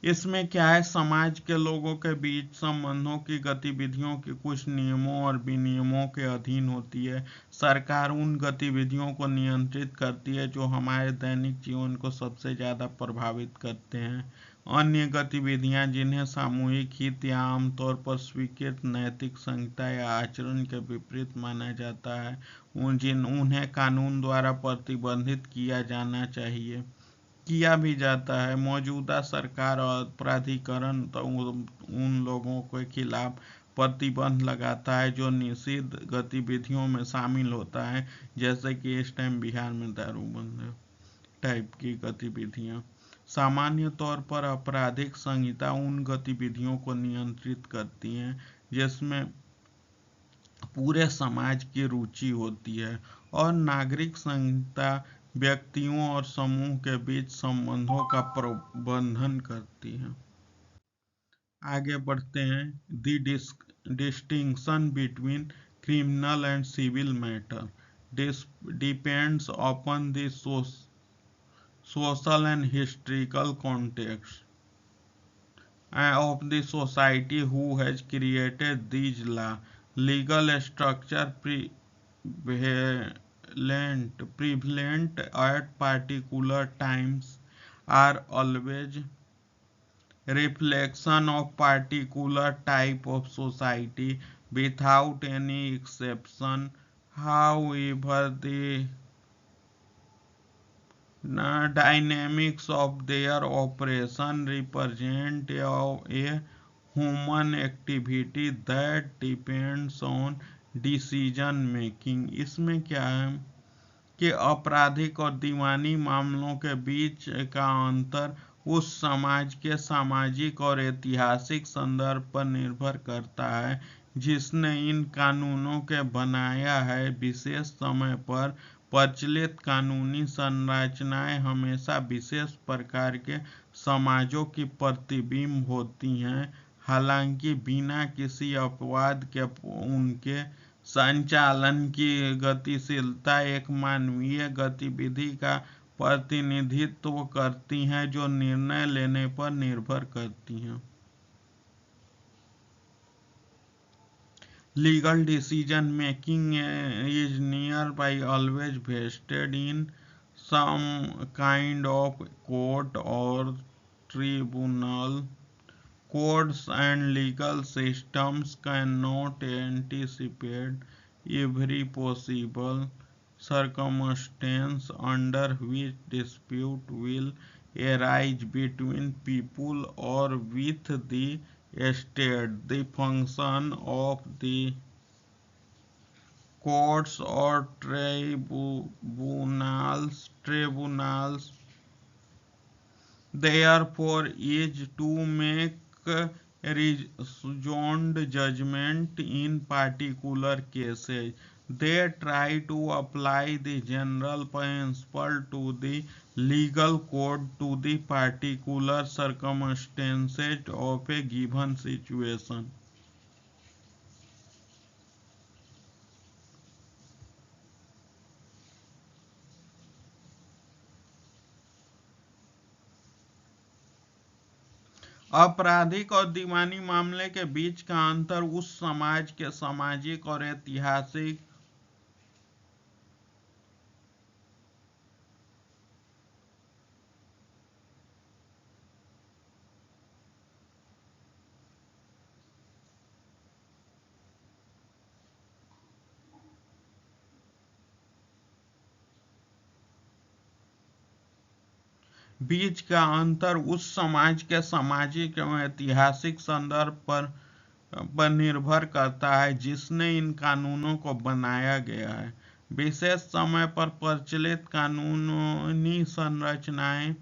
इसमें क्या है, समाज के लोगों के बीच संबंधों की गतिविधियों की कुछ नियमों और विनियमों के अधीन होती है। सरकार उन गतिविधियों को नियंत्रित करती है जो हमारे दैनिक जीवन को सबसे ज़्यादा प्रभावित करते हैं। अन्य गतिविधियां जिन्हें सामूहिक हित या आमतौर पर स्वीकृत नैतिक संहिता या आचरण के विपरीत माना जाता है, उन्हें कानून द्वारा प्रतिबंधित किया भी जाता है। मौजूदा सरकार और प्राधिकरण तो उन लोगों के खिलाफ प्रतिबंध लगाता है जो निषिद्ध गतिविधियों में शामिल होता है, जैसे कि इस टाइम बिहार में दारूबंदी टाइप की गतिविधियां। सामान्य तौर पर आपराधिक संहिता उन गतिविधियों को नियंत्रित करती हैं जिसमें पूरे समाज की रुचि होती है, और नागरिक संहिता व्यक्तियों और समूह के बीच संबंधों का प्रबंधन करती है। आगे बढ़ते हैं। The distinction between criminal and civil matter. This depends upon the social and historical context of the society who has created these law. Legal structure prevalent at particular times are always reflection of particular type of society without any exception. However, the dynamics of their operation represent a human activity that depends on decision making. इसमें क्या है कि आपराधिक और दीवानी मामलों के बीच का अंतर उस समाज के सामाजिक और ऐतिहासिक संदर्भ पर निर्भर करता है जिसने इन कानूनों के बनाया है। विशेष समय पर प्रचलित कानूनी संरचनाएं हमेशा विशेष प्रकार के समाजों की प्रतिबिंब होती हैं, हालांकि बिना किसी अपवाद के उनके संचालन की गतिशीलता एक मानवीय गतिविधि का प्रतिनिधित्व करती हैं जो निर्णय लेने पर निर्भर करती हैं। Legal decision making is nearby always vested in some kind of court or tribunal. Courts and legal systems cannot anticipate every possible circumstance under which dispute will arise between people or with the state. The function of the courts or tribunals therefore is to make reasoned judgment in particular cases. They try to apply the general principle to the legal code to the particular circumstances of a given situation. आपराधिक और दीवानी मामले के बीच का अंतर उस समाज के सामाजिक और ऐतिहासिक बीच का अंतर उस समाज के सामाजिक एवं ऐतिहासिक संदर्भ पर निर्भर करता है जिसने इन कानूनों को बनाया गया है। विशेष समय पर प्रचलित कानूनी संरचनाएं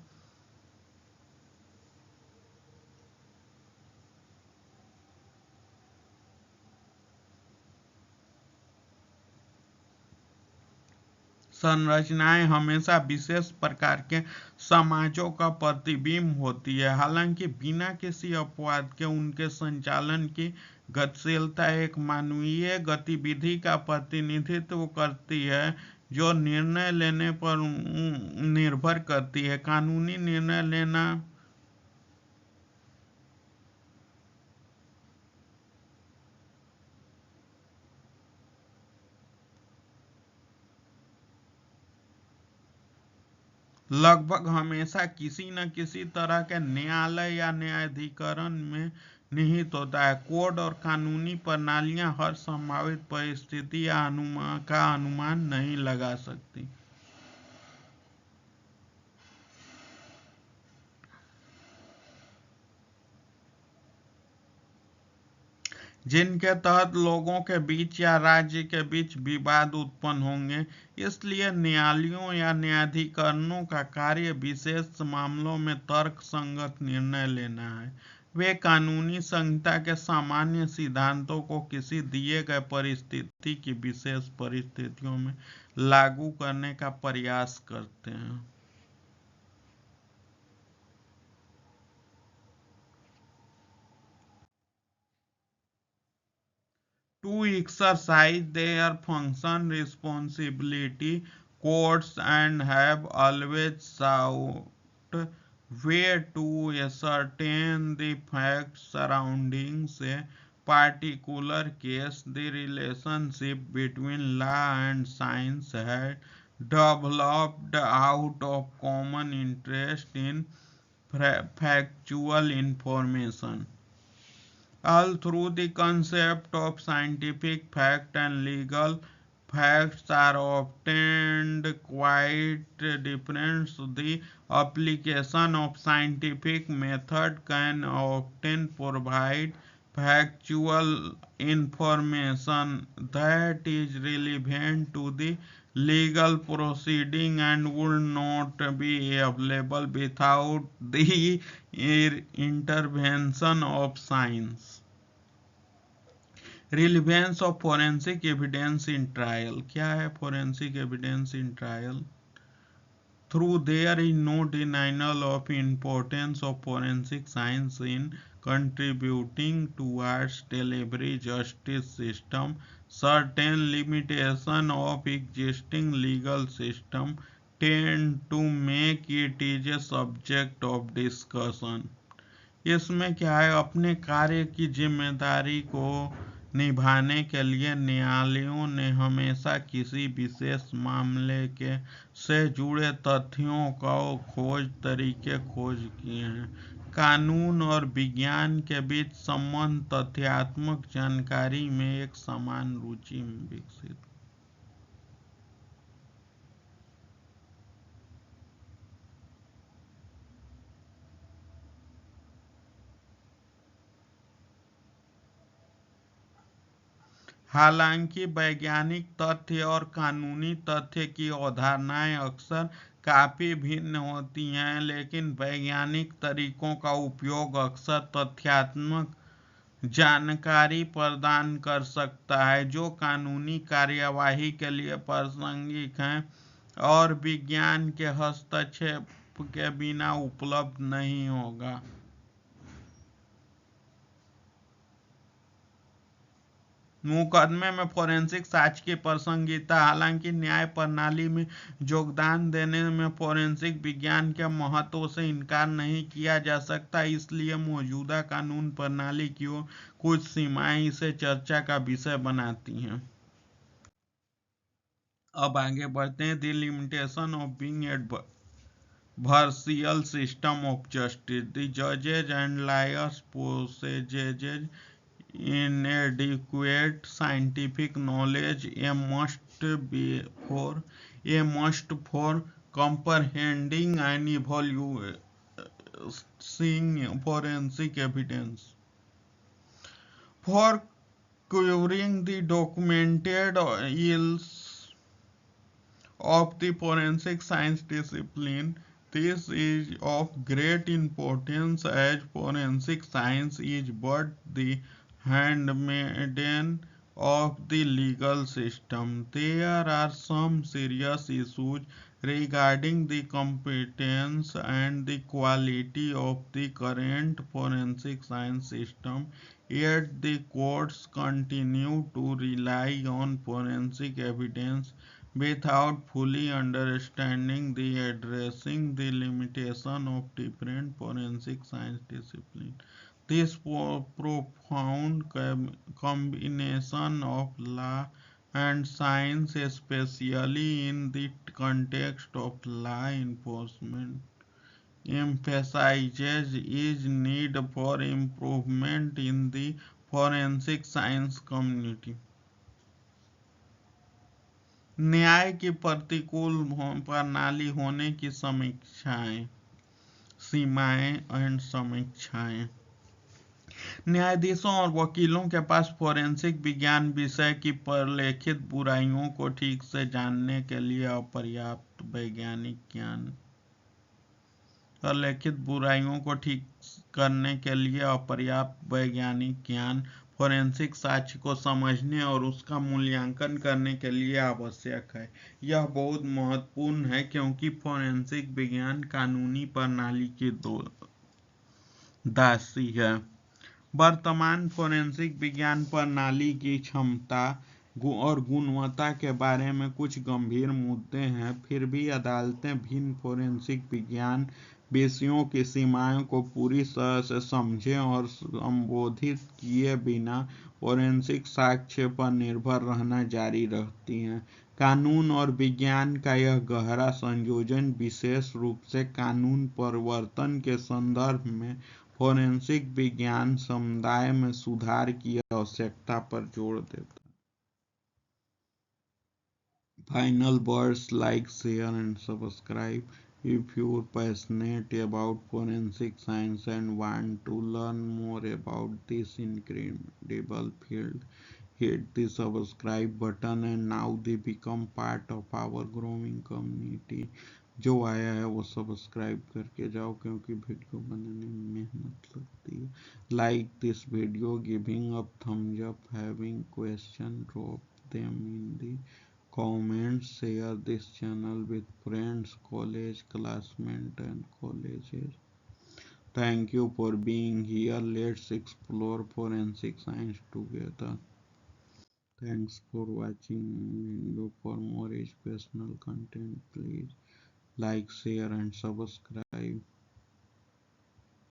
हमेशा विशेष प्रकार के समाजों का प्रतिबिंब होती है, हालांकि बिना किसी अपवाद के उनके संचालन की गतिशीलता एक मानवीय गतिविधि का प्रतिनिधित्व करती है जो निर्णय लेने पर निर्भर करती है। कानूनी निर्णय लेना लगभग हमेशा किसी न किसी तरह के न्यायालय या न्यायाधिकरण में निहित होता है। कोड और कानूनी प्रणालियां हर संभावित परिस्थिति या अनुमान नहीं लगा सकती, जिनके तहत लोगों के बीच या राज्य के बीच विवाद उत्पन्न होंगे। इसलिए न्यायालयों या न्यायाधिकरणों का कार्य विशेष मामलों में तर्कसंगत निर्णय लेना है। वे कानूनी संहिता के सामान्य सिद्धांतों को किसी दिए गए परिस्थिति की विशेष परिस्थितियों में लागू करने का प्रयास करते हैं। to exercise their function responsibility. Courts and have always sought way to ascertain the facts surrounding a particular case. The relationship between law and science had developed out of common interest in factual information. All through the concept of scientific fact and legal facts are often quite different. So the application of scientific method can often provide factual information that is relevant to the legal proceeding and would not be available without the intervention of science. Relevance of forensic evidence in trial. क्या है forensic evidence in trial? Through there is no denial of importance of forensic science in contributing towards delivery justice system. Certain limitation of existing legal system tend to make it is a subject of discussion. इसमें क्या है, अपने कार्य की जिम्मेदारी को निभाने के लिए न्यायालयों ने हमेशा किसी विशेष मामले के से जुड़े तथ्यों का खोज तरीके खोज किए हैं। कानून और विज्ञान के बीच संबंध तथ्यात्मक जानकारी में एक समान रुचि में विकसित। हालांकि वैज्ञानिक तथ्य और कानूनी तथ्य की अवधारणाएं अक्सर काफी भिन्न होती हैं, लेकिन वैज्ञानिक तरीकों का उपयोग अक्सर तथ्यात्मक जानकारी प्रदान कर सकता है जो कानूनी कार्यवाही के लिए प्रासंगिक है और विज्ञान के हस्तक्षेप के बिना उपलब्ध नहीं होगा। मुकदमे में फोरेंसिक साक्ष्य की प्रासंगिकता। हालांकि न्याय प्रणाली में योगदान देने में फोरेंसिक विज्ञान के महत्व से इनकार नहीं किया जा सकता, इसलिए मौजूदा कानून प्रणाली की कुछ सीमाएं इसे चर्चा का विषय बनाती हैं। अब आगे बढ़ते हैं। The limitation of being adversarial system of justice. The judges and lawyers possess inadequate scientific knowledge, a must for comprehending and evaluating forensic evidence. For covering the documented ills of the forensic science discipline, this is of great importance as forensic science is but the handmaiden of the legal system. There are some serious issues regarding the competence and the quality of the current forensic science system, yet the courts continue to rely on forensic evidence without fully understanding the addressing the limitation of different forensic science disciplines. This profound combination of law and science, especially in the context of law enforcement, emphasizes its need for improvement in the forensic science community. न्याय की प्रतिकूल प्रणाली होने की समीक्षाएं, सीमाएं and समीक्षाएं। न्यायाधीशों और वकीलों के पास फोरेंसिक विज्ञान विषय की प्रलेखित बुराइयों को ठीक से जानने के लिए अपर्याप्त वैज्ञानिक ज्ञान प्रलेखित बुराइयों को ठीक करने के लिए अपर्याप्त वैज्ञानिक ज्ञान फोरेंसिक साक्ष्य को समझने और उसका मूल्यांकन करने के लिए आवश्यक है। यह बहुत महत्वपूर्ण है क्योंकि फोरेंसिक विज्ञान कानूनी प्रणाली की दो दासी है। वर्तमान फोरेंसिक विज्ञान प्रणाली की क्षमता और गुणवत्ता के बारे में कुछ गंभीर मुद्दे हैं। फिर भी अदालतें भिन्न फोरेंसिक विज्ञान विषयों की सीमाओं को पूरी तरह से समझे और संबोधित किए बिना फोरेंसिक साक्ष्य पर निर्भर रहना जारी रखती हैं। कानून और विज्ञान का यह गहरा संयोजन विशेष रूप से कानून प्रवर्तन के संदर्भ में फोरेंसिक विज्ञान समुदाय में सुधार की आवश्यकता पर जोर देता है। Final words: like, share and subscribe. If you're passionate about forensic science and want to learn more about this incredible field, hit the subscribe button and now they become part of our growing community. जो आया है वो subscribe करके जाओ, क्योंकि video बनाने में मेहनत लगती है। Like this video, giving up thumbs up, having question drop them in the comments, share this channel with friends, college classmates and colleges. Thank you for being here. Let's explore forensic science together. Thanks for watching video. For more educational content, please like, share and subscribe.